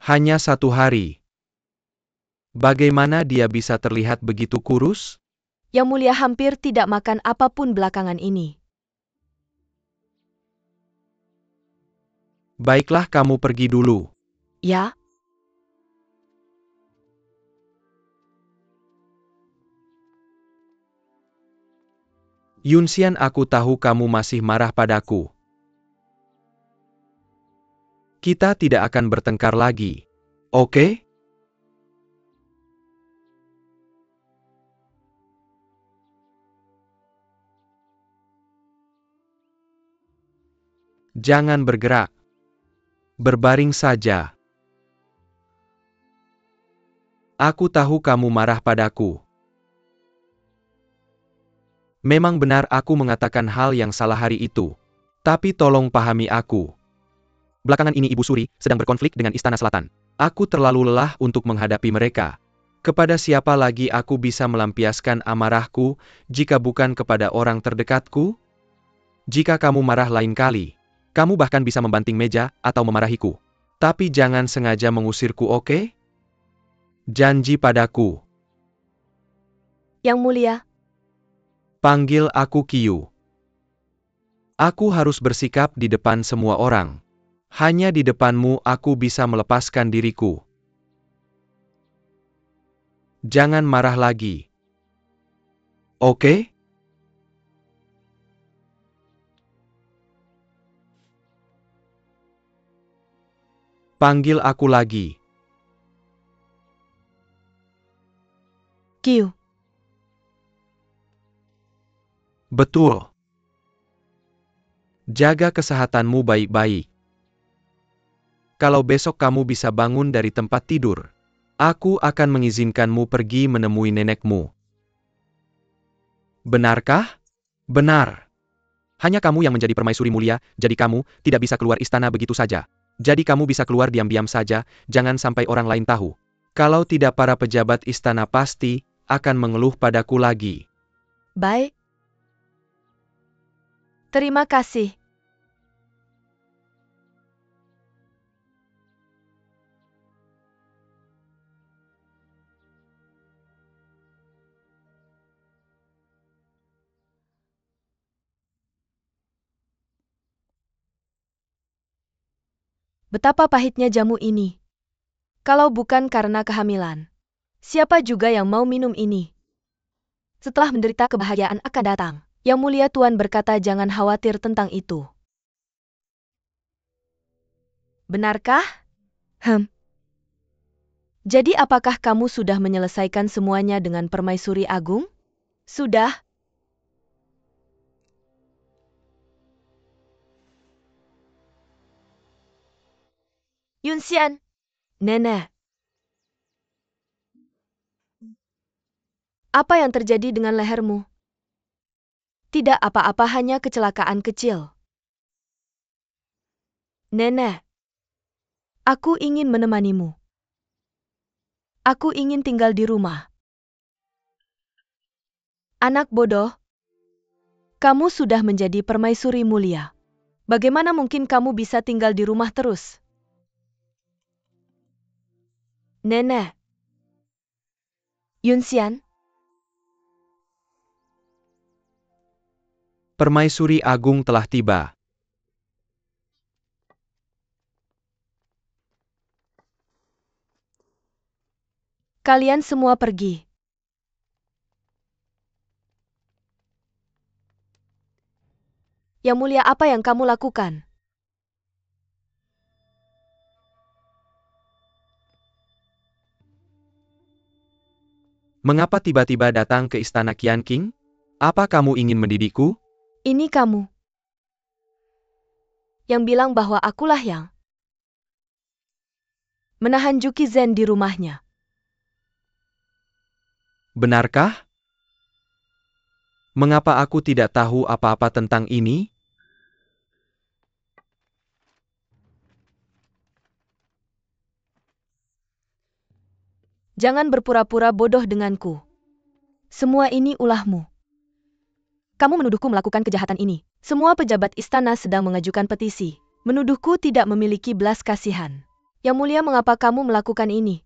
Hanya 1 hari. Bagaimana dia bisa terlihat begitu kurus? Yang Mulia hampir tidak makan apapun belakangan ini. Baiklah, kamu pergi dulu. Ya? Yunxian, aku tahu kamu masih marah padaku. Kita tidak akan bertengkar lagi. Oke? Jangan bergerak. Berbaring saja. Aku tahu kamu marah padaku. Memang benar aku mengatakan hal yang salah hari itu. Tapi tolong pahami aku. Belakangan ini Ibu Suri sedang berkonflik dengan Istana Selatan. Aku terlalu lelah untuk menghadapi mereka. Kepada siapa lagi aku bisa melampiaskan amarahku, jika bukan kepada orang terdekatku? Jika kamu marah lain kali, kamu bahkan bisa membanting meja atau memarahiku. Tapi jangan sengaja mengusirku, oke? Janji padaku. Yang Mulia, Panggil aku Qiu. Aku harus bersikap di depan semua orang. Hanya di depanmu aku bisa melepaskan diriku. Jangan marah lagi. Oke? Panggil aku lagi. Qiu. Betul. Jaga kesehatanmu baik-baik. Kalau besok kamu bisa bangun dari tempat tidur, aku akan mengizinkanmu pergi menemui nenekmu. Benarkah? Benar. Hanya kamu yang menjadi permaisuri mulia, jadi kamu tidak bisa keluar istana begitu saja. Jadi kamu bisa keluar diam-diam saja, jangan sampai orang lain tahu. Kalau tidak, para pejabat istana pasti akan mengeluh padaku lagi. Baik. Terima kasih. Betapa pahitnya jamu ini. Kalau bukan karena kehamilan, siapa juga yang mau minum ini? Setelah menderita, kebahagiaan akan datang. Yang Mulia Tuan berkata jangan khawatir tentang itu. Benarkah? Jadi apakah kamu sudah menyelesaikan semuanya dengan Permaisuri Agung? Sudah. Yunxian. Nenek. Apa yang terjadi dengan lehermu? Tidak apa-apa, hanya kecelakaan kecil. Nenek. Aku ingin menemanimu. Aku ingin tinggal di rumah. Anak bodoh. Kamu sudah menjadi permaisuri mulia. Bagaimana mungkin kamu bisa tinggal di rumah terus? Nenek. Yunxian. Permaisuri Agung telah tiba. Kalian semua pergi. Yang Mulia, apa yang kamu lakukan? Mengapa tiba-tiba datang ke istana Qian Qing? Apa kamu ingin mendidikku? Ini kamu. Yang bilang bahwa akulah yang menahan Juki Zhen di rumahnya. Benarkah? Mengapa aku tidak tahu apa-apa tentang ini? Jangan berpura-pura bodoh denganku. Semua ini ulahmu. Kamu menuduhku melakukan kejahatan ini. Semua pejabat istana sedang mengajukan petisi. Menuduhku tidak memiliki belas kasihan. Yang Mulia, mengapa kamu melakukan ini?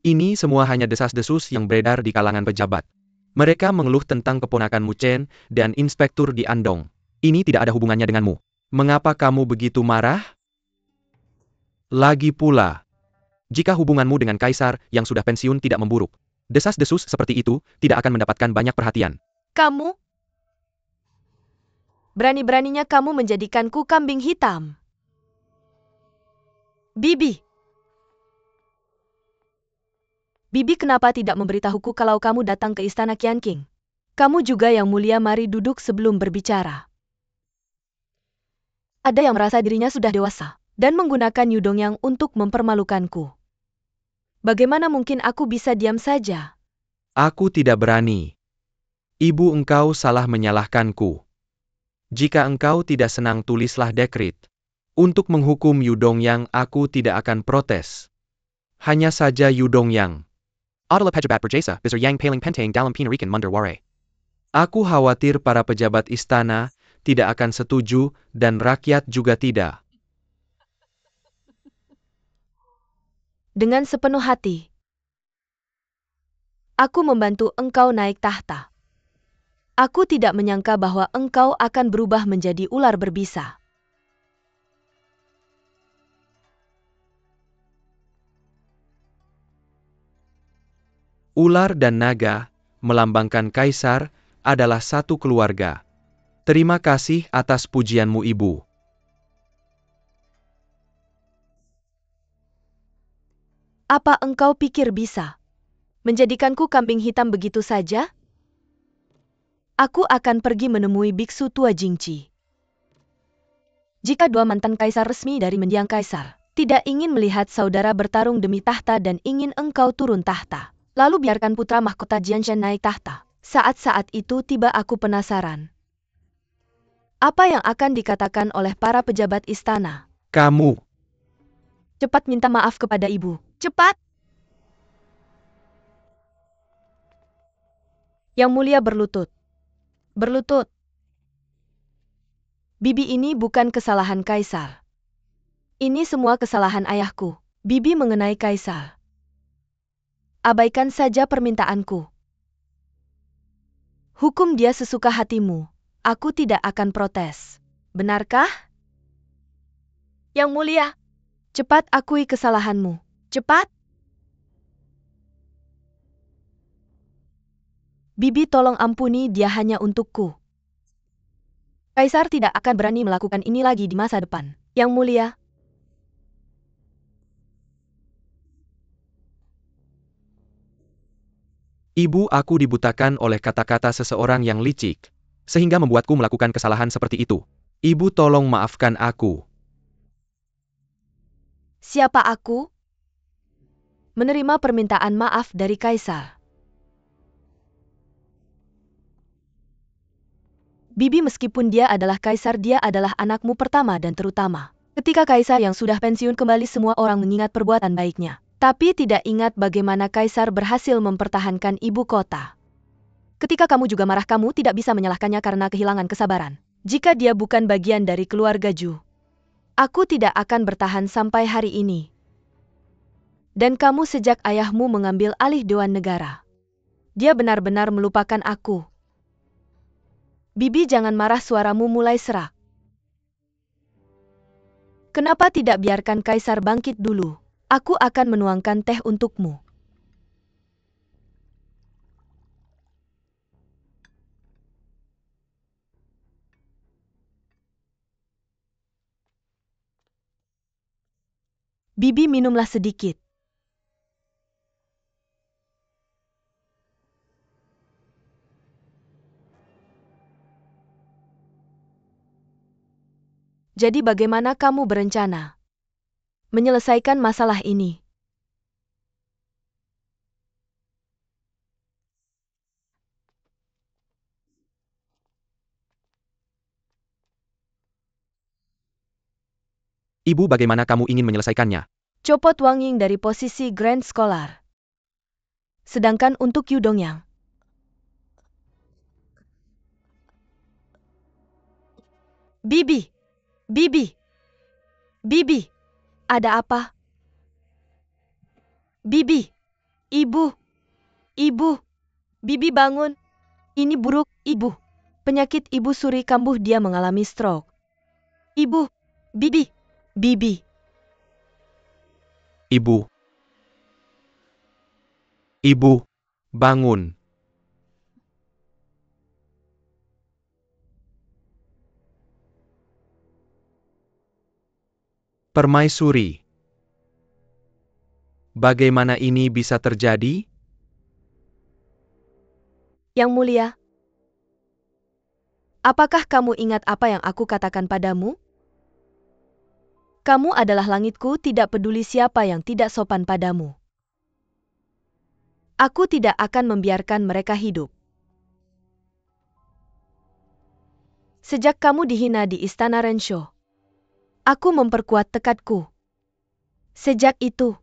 Ini semua hanya desas-desus yang beredar di kalangan pejabat. Mereka mengeluh tentang keponakan Mu Chen dan inspektur di Andong. Ini tidak ada hubungannya denganmu. Mengapa kamu begitu marah? Lagi pula, jika hubunganmu dengan kaisar yang sudah pensiun tidak memburuk, Desas-desus seperti itu tidak akan mendapatkan banyak perhatian. Kamu? Berani-beraninya kamu menjadikanku kambing hitam. Bibi. Bibi kenapa tidak memberitahuku kalau kamu datang ke istana Qian King? Kamu juga yang mulia, mari duduk sebelum berbicara. Ada yang merasa dirinya sudah dewasa dan menggunakan Yudongyang untuk mempermalukanku. Bagaimana mungkin aku bisa diam saja? Aku tidak berani. Ibu, engkau salah menyalahkanku. Jika engkau tidak senang, tulislah dekret. Untuk menghukum Yudongyang, aku tidak akan protes. Hanya saja Yudongyang. Adalah pejabat berjasa besar yang paling penting dalam penarikan mundur. Aku khawatir para pejabat istana tidak akan setuju dan rakyat juga tidak. Dengan sepenuh hati, aku membantu engkau naik tahta. Aku tidak menyangka bahwa engkau akan berubah menjadi ular berbisa. Ular dan naga, melambangkan kaisar, adalah satu keluarga. Terima kasih atas pujianmu, Ibu. Apa engkau pikir bisa menjadikanku kambing hitam begitu saja? Aku akan pergi menemui biksu tua Jingci. Jika dua mantan kaisar resmi dari mendiang kaisar tidak ingin melihat saudara bertarung demi tahta dan ingin engkau turun tahta, lalu biarkan putra mahkota Jianshan naik tahta. Saat-saat itu tiba aku penasaran. Apa yang akan dikatakan oleh para pejabat istana? Kamu. Cepat minta maaf kepada ibu. Cepat! Yang mulia berlutut. Berlutut. Bibi, ini bukan kesalahan kaisar. Ini semua kesalahan ayahku. Bibi mengenai kaisar. Abaikan saja permintaanku. Hukum dia sesuka hatimu. Aku tidak akan protes. Benarkah? Yang mulia, cepat akui kesalahanmu. Cepat! Bibi, tolong ampuni dia hanya untukku. Kaisar tidak akan berani melakukan ini lagi di masa depan. Yang mulia. Ibu, aku dibutakan oleh kata-kata seseorang yang licik, sehingga membuatku melakukan kesalahan seperti itu. Ibu, tolong maafkan aku. Siapa aku? Menerima permintaan maaf dari kaisar. Bibi, meskipun dia adalah kaisar, dia adalah anakmu pertama dan terutama. Ketika kaisar yang sudah pensiun kembali, semua orang mengingat perbuatan baiknya. Tapi tidak ingat bagaimana kaisar berhasil mempertahankan ibu kota. Ketika kamu juga marah, kamu tidak bisa menyalahkannya karena kehilangan kesabaran. Jika dia bukan bagian dari keluarga Ju, aku tidak akan bertahan sampai hari ini. Dan kamu sejak ayahmu mengambil alih Dewan Negara. Dia benar-benar melupakan aku. Bibi, jangan marah, suaramu mulai serak. Kenapa tidak biarkan kaisar bangkit dulu? Aku akan menuangkan teh untukmu. Bibi, minumlah sedikit. Jadi bagaimana kamu berencana menyelesaikan masalah ini? Ibu, bagaimana kamu ingin menyelesaikannya? Copot Wang Ying dari posisi Grand Scholar. Sedangkan untuk Yudongyang, Bibi, Bibi, Bibi, ada apa? Bibi, Ibu, Ibu, Bibi bangun. Ini buruk, Ibu. Penyakit Ibu Suri kambuh, dia mengalami stroke. Ibu, Bibi, Bibi. Ibu. Ibu. Bangun. Permaisuri. Bagaimana ini bisa terjadi? Yang Mulia, apakah kamu ingat apa yang aku katakan padamu? Kamu adalah langitku, tidak peduli siapa yang tidak sopan padamu. Aku tidak akan membiarkan mereka hidup. Sejak kamu dihina di Istana Renshaw, aku memperkuat tekadku. Sejak itu,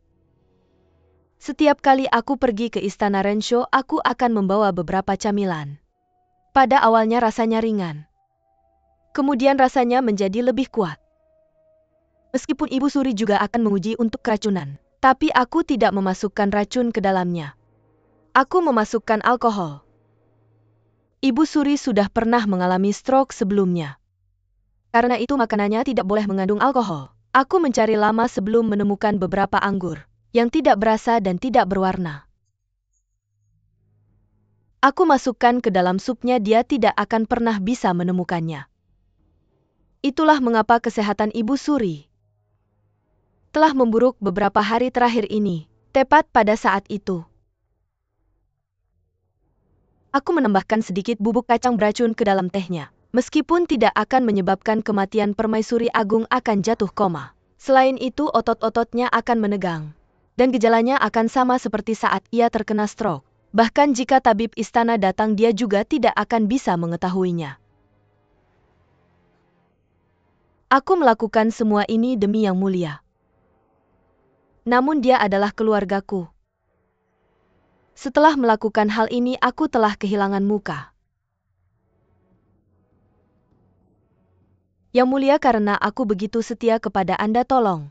setiap kali aku pergi ke Istana Renshaw, aku akan membawa beberapa camilan. Pada awalnya rasanya ringan. Kemudian rasanya menjadi lebih kuat. Meskipun Ibu Suri juga akan menguji untuk keracunan, tapi aku tidak memasukkan racun ke dalamnya. Aku memasukkan alkohol. Ibu Suri sudah pernah mengalami stroke sebelumnya. Karena itu makanannya tidak boleh mengandung alkohol. Aku mencari lama sebelum menemukan beberapa anggur yang tidak berasa dan tidak berwarna. Aku masukkan ke dalam supnya, dia tidak akan pernah bisa menemukannya. Itulah mengapa kesehatan Ibu Suri telah memburuk beberapa hari terakhir ini. Tepat pada saat itu, aku menambahkan sedikit bubuk kacang beracun ke dalam tehnya. Meskipun tidak akan menyebabkan kematian, Permaisuri Agung akan jatuh koma. Selain itu, otot-ototnya akan menegang. Dan gejalanya akan sama seperti saat ia terkena stroke. Bahkan jika tabib istana datang, dia juga tidak akan bisa mengetahuinya. Aku melakukan semua ini demi Yang Mulia. Namun dia adalah keluargaku. Setelah melakukan hal ini, aku telah kehilangan muka. Yang Mulia, karena aku begitu setia kepada Anda, tolong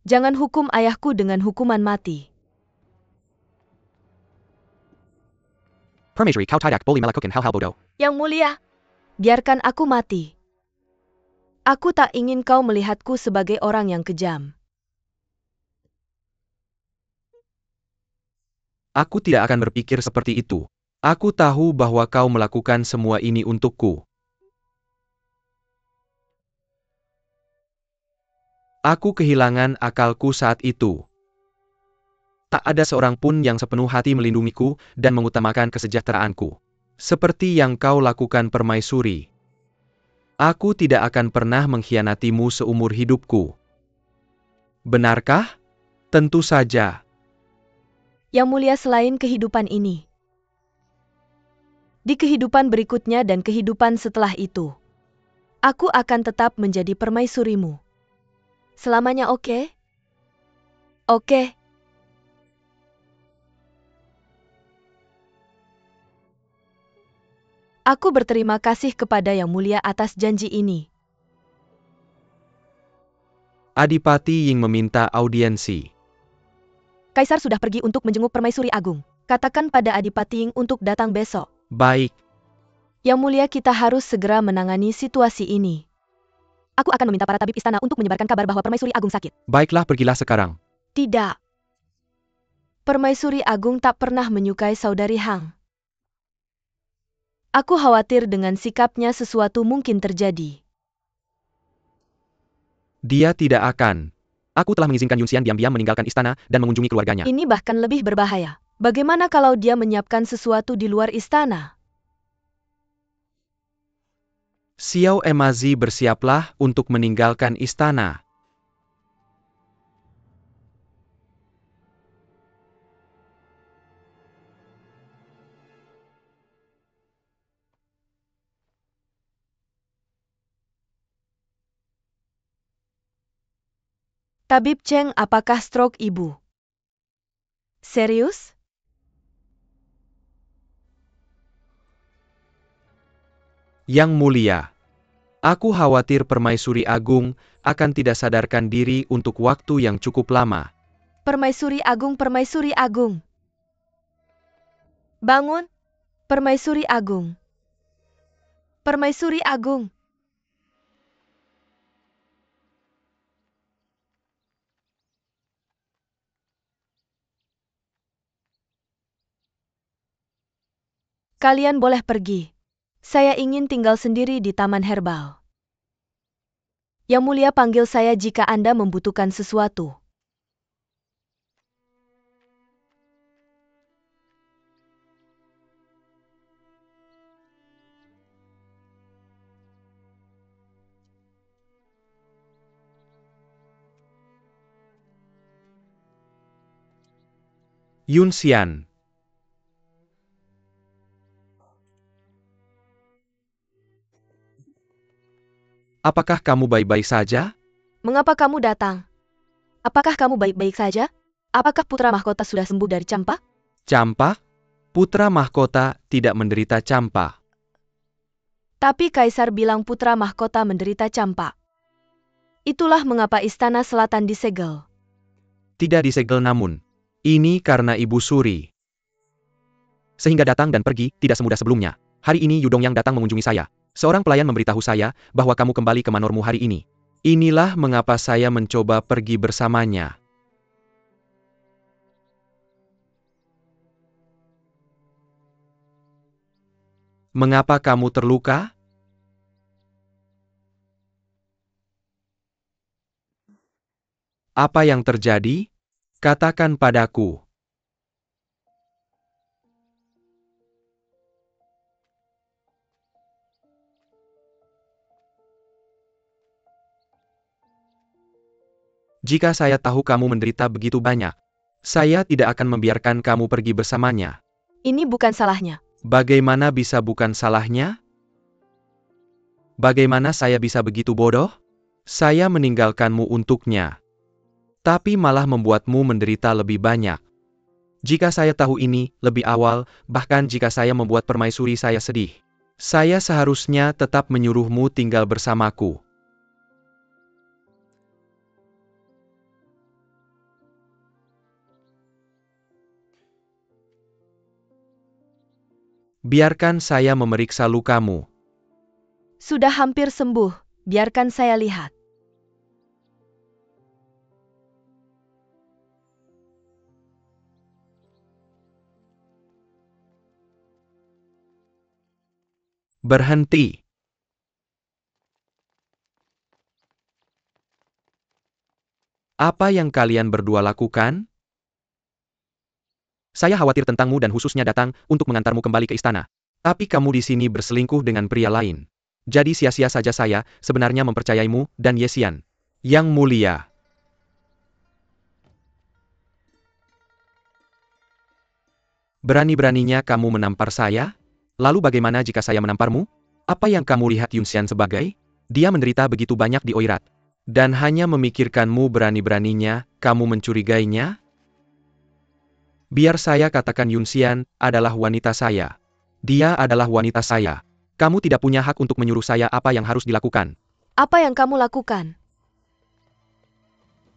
jangan hukum ayahku dengan hukuman mati. Permaisuri, kau tidak boleh melakukan hal-hal bodoh. Yang Mulia, biarkan aku mati. Aku tak ingin kau melihatku sebagai orang yang kejam. Aku tidak akan berpikir seperti itu. Aku tahu bahwa kau melakukan semua ini untukku. Aku kehilangan akalku saat itu. Tak ada seorang pun yang sepenuh hati melindungiku dan mengutamakan kesejahteraanku. Seperti yang kau lakukan, Permaisuri. Aku tidak akan pernah mengkhianatimu seumur hidupku. Benarkah? Tentu saja. Yang Mulia, selain kehidupan ini, di kehidupan berikutnya dan kehidupan setelah itu, aku akan tetap menjadi permaisurimu. Selamanya, oke? Oke. Aku berterima kasih kepada Yang Mulia atas janji ini. Adipati Ying meminta audiensi. Kaisar sudah pergi untuk menjenguk Permaisuri Agung. Katakan pada Adipati Ying untuk datang besok. Baik. Yang Mulia, kita harus segera menangani situasi ini. Aku akan meminta para tabib istana untuk menyebarkan kabar bahwa Permaisuri Agung sakit. Baiklah, pergilah sekarang. Tidak. Permaisuri Agung tak pernah menyukai Saudari Hang. Aku khawatir dengan sikapnya sesuatu mungkin terjadi. Dia tidak akan. Aku telah mengizinkan Yunxian diam-diam meninggalkan istana dan mengunjungi keluarganya. Ini bahkan lebih berbahaya. Bagaimana kalau dia menyiapkan sesuatu di luar istana? Xiao Emazi, bersiaplah untuk meninggalkan istana. Tabib Cheng, apakah stroke ibu? Serius? Yang Mulia, aku khawatir Permaisuri Agung akan tidak sadarkan diri untuk waktu yang cukup lama. Permaisuri Agung, Permaisuri Agung. Bangun, Permaisuri Agung. Permaisuri Agung. Kalian boleh pergi. Saya ingin tinggal sendiri di taman herbal. Yang Mulia panggil saya jika Anda membutuhkan sesuatu. Yunxian. Apakah kamu baik-baik saja? Mengapa kamu datang? Apakah kamu baik-baik saja? Apakah putra mahkota sudah sembuh dari campak? Campak? Putra mahkota tidak menderita campak. Tapi Kaisar bilang putra mahkota menderita campak. Itulah mengapa istana selatan disegel. Tidak disegel namun. Ini karena Ibu Suri. Sehingga datang dan pergi tidak semudah sebelumnya. Hari ini Yu Dongyang datang mengunjungi saya. Seorang pelayan memberitahu saya bahwa kamu kembali ke manormu hari ini. Inilah mengapa saya mencoba pergi bersamanya. Mengapa kamu terluka? Apa yang terjadi? Katakan padaku. Jika saya tahu kamu menderita begitu banyak, saya tidak akan membiarkan kamu pergi bersamanya. Ini bukan salahnya. Bagaimana bisa bukan salahnya? Bagaimana saya bisa begitu bodoh? Saya meninggalkanmu untuknya. Tapi malah membuatmu menderita lebih banyak. Jika saya tahu ini lebih awal, bahkan jika saya membuat permaisuri saya sedih, saya seharusnya tetap menyuruhmu tinggal bersamaku. Biarkan saya memeriksa lukamu. Sudah hampir sembuh, biarkan saya lihat. Berhenti. Apa yang kalian berdua lakukan? Saya khawatir tentangmu dan khususnya datang untuk mengantarmu kembali ke istana. Tapi kamu di sini berselingkuh dengan pria lain. Jadi sia-sia saja saya sebenarnya mempercayaimu dan Yesian. Yang Mulia. Berani-beraninya kamu menampar saya? Lalu bagaimana jika saya menamparmu? Apa yang kamu lihat Yunxian sebagai? Dia menderita begitu banyak di Oirat. Dan hanya memikirkanmu berani-beraninya, kamu mencurigainya? Biar saya katakan Yunxian adalah wanita saya. Dia adalah wanita saya. Kamu tidak punya hak untuk menyuruh saya apa yang harus dilakukan. Apa yang kamu lakukan?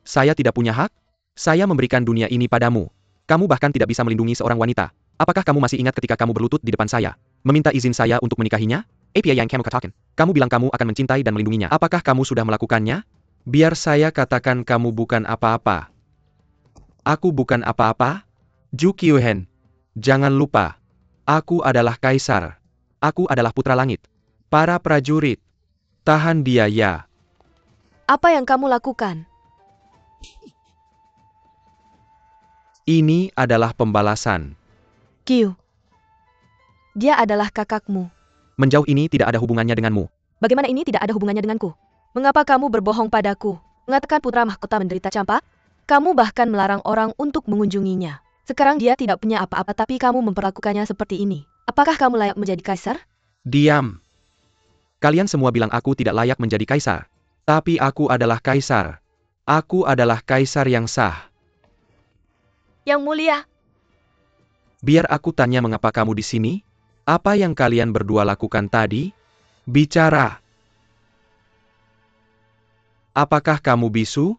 Saya tidak punya hak? Saya memberikan dunia ini padamu. Kamu bahkan tidak bisa melindungi seorang wanita. Apakah kamu masih ingat ketika kamu berlutut di depan saya? Meminta izin saya untuk menikahinya? Apa yang kamu katakan? Kamu bilang kamu akan mencintai dan melindunginya. Apakah kamu sudah melakukannya? Biar saya katakan kamu bukan apa-apa. Aku bukan apa-apa? Ju Qiuhen. Jangan lupa. Aku adalah kaisar. Aku adalah putra langit. Para prajurit. Tahan dia ya. Apa yang kamu lakukan? Ini adalah pembalasan. Qiu. Dia adalah kakakmu. Menjauh ini tidak ada hubungannya denganmu. Bagaimana ini tidak ada hubungannya denganku? Mengapa kamu berbohong padaku? Mengatakan putra mahkota menderita campak? Kamu bahkan melarang orang untuk mengunjunginya. Sekarang dia tidak punya apa-apa tapi kamu memperlakukannya seperti ini. Apakah kamu layak menjadi kaisar? Diam. Kalian semua bilang aku tidak layak menjadi kaisar. Tapi aku adalah kaisar. Aku adalah kaisar yang sah. Yang Mulia. Biar aku tanya mengapa kamu di sini? Apa yang kalian berdua lakukan tadi? Bicara. Apakah kamu bisu?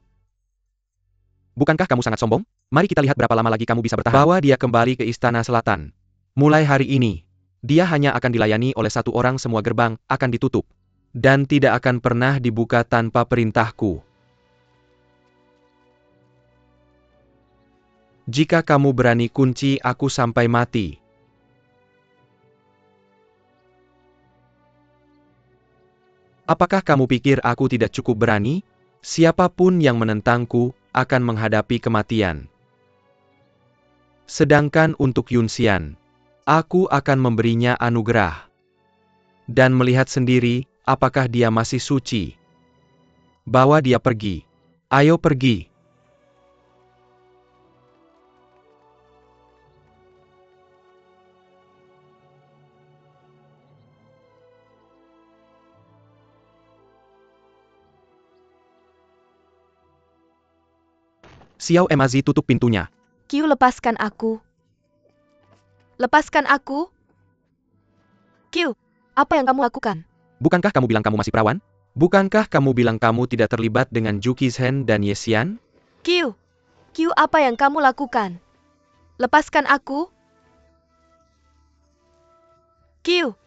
Bukankah kamu sangat sombong? Mari kita lihat berapa lama lagi kamu bisa bertahan. Bawa dia kembali ke Istana Selatan. Mulai hari ini, dia hanya akan dilayani oleh satu orang, semua gerbang akan ditutup. Dan tidak akan pernah dibuka tanpa perintahku. Jika kamu berani kunci aku sampai mati. Apakah kamu pikir aku tidak cukup berani? Siapapun yang menentangku akan menghadapi kematian. Sedangkan untuk Yunxian, aku akan memberinya anugerah. Dan melihat sendiri, apakah dia masih suci. Bawa dia pergi. Ayo pergi. Xiao Emazi tutup pintunya. Qiu, lepaskan aku. Lepaskan aku. Qiu, apa yang kamu lakukan? Bukankah kamu bilang kamu masih perawan? Bukankah kamu bilang kamu tidak terlibat dengan Juki Zhen dan Ye Xian? Qiu, Qiu, apa yang kamu lakukan? Lepaskan aku. Qiu.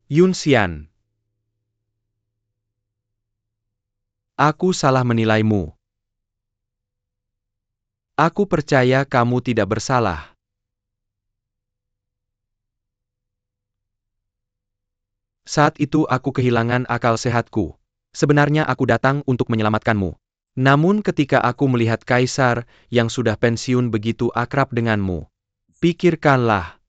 Yunxian. Aku salah menilaimu. Aku percaya kamu tidak bersalah. Saat itu aku kehilangan akal sehatku. Sebenarnya aku datang untuk menyelamatkanmu. Namun ketika aku melihat Kaisar yang sudah pensiun begitu akrab denganmu, pikirkanlah.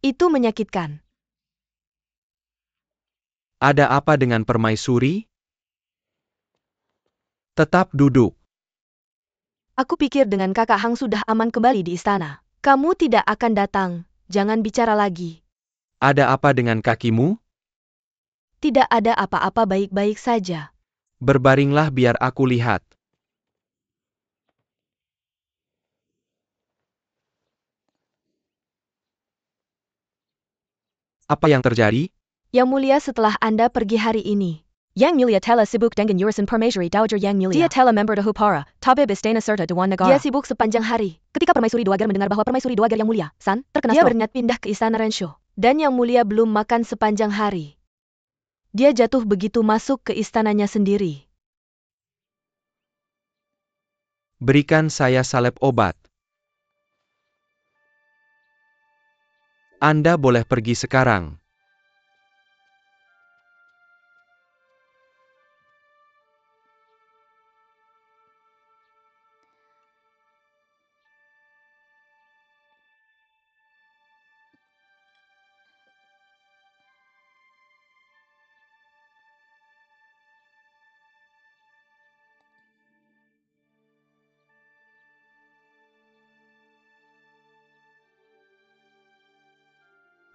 Itu menyakitkan. Ada apa dengan permaisuri? Tetap duduk. Aku pikir dengan kakak Hang sudah aman kembali di istana. Kamu tidak akan datang, jangan bicara lagi. Ada apa dengan kakimu? Tidak ada apa-apa, baik-baik saja. Berbaringlah biar aku lihat. Apa yang terjadi? Yang Mulia, setelah Anda pergi hari ini. Yang Mulia telah sibuk dengan urusan permaisuri Dowager Yang Mulia. Dia telah member Dahupara, Tabib Istana serta Dewan Negara. Dia sibuk sepanjang hari. Ketika Permaisuri Dowager mendengar bahwa Permaisuri Dowager Yang Mulia, terkena Dia stroke. berniat pindah ke Istana Renshaw. Dan Yang Mulia belum makan sepanjang hari. Dia jatuh begitu masuk ke istananya sendiri. Berikan saya salep obat. Anda boleh pergi sekarang.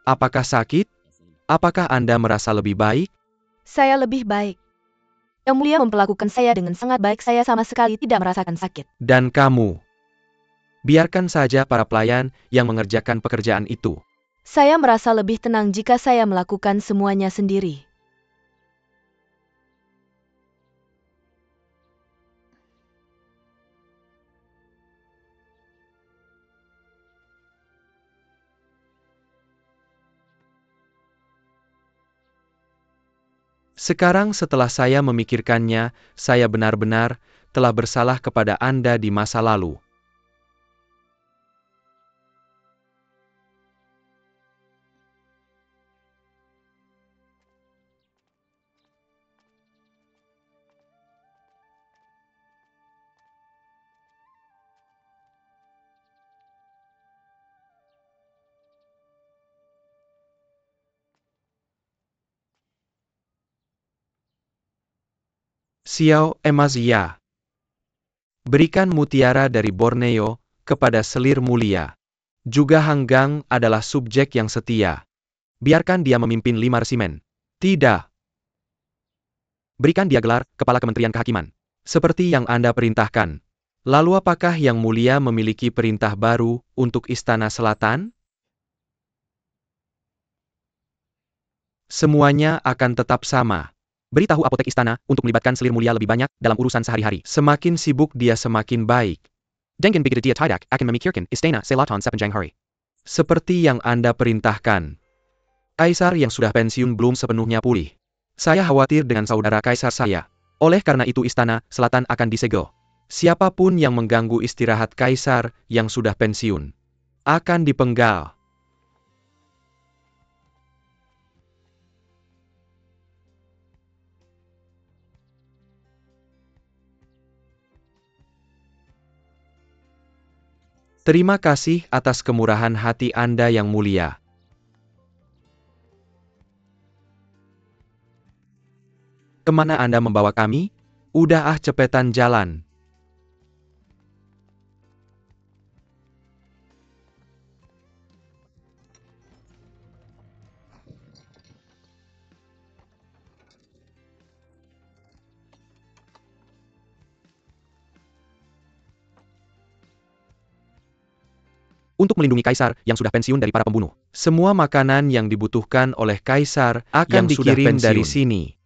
Apakah sakit? Apakah Anda merasa lebih baik? Saya lebih baik. Yang Mulia memperlakukan saya dengan sangat baik, saya sama sekali tidak merasakan sakit. Dan kamu? Biarkan saja para pelayan yang mengerjakan pekerjaan itu. Saya merasa lebih tenang jika saya melakukan semuanya sendiri. Sekarang setelah saya memikirkannya, saya benar-benar telah bersalah kepada Anda di masa lalu. Xiao Emazia. Berikan mutiara dari Borneo kepada selir mulia. Juga Hanggang adalah subjek yang setia. Biarkan dia memimpin 5 resimen. Tidak. Berikan dia gelar Kepala Kementerian Kehakiman. Seperti yang Anda perintahkan. Lalu apakah Yang Mulia memiliki perintah baru untuk Istana Selatan? Semuanya akan tetap sama. Beritahu apotek istana untuk melibatkan selir mulia lebih banyak dalam urusan sehari-hari. Semakin sibuk dia semakin baik. Dengan begitu dia tidak akan memikirkan Istana Selatan sepanjang hari. Seperti yang Anda perintahkan. Kaisar yang sudah pensiun belum sepenuhnya pulih. Saya khawatir dengan saudara kaisar saya. Oleh karena itu Istana Selatan akan disegel. Siapapun yang mengganggu istirahat kaisar yang sudah pensiun akan dipenggal. Terima kasih atas kemurahan hati Anda yang mulia. Kemana Anda membawa kami? Udah cepetan jalan. Untuk melindungi kaisar yang sudah pensiun dari para pembunuh. Semua makanan yang dibutuhkan oleh kaisar akan dikirim dari sini.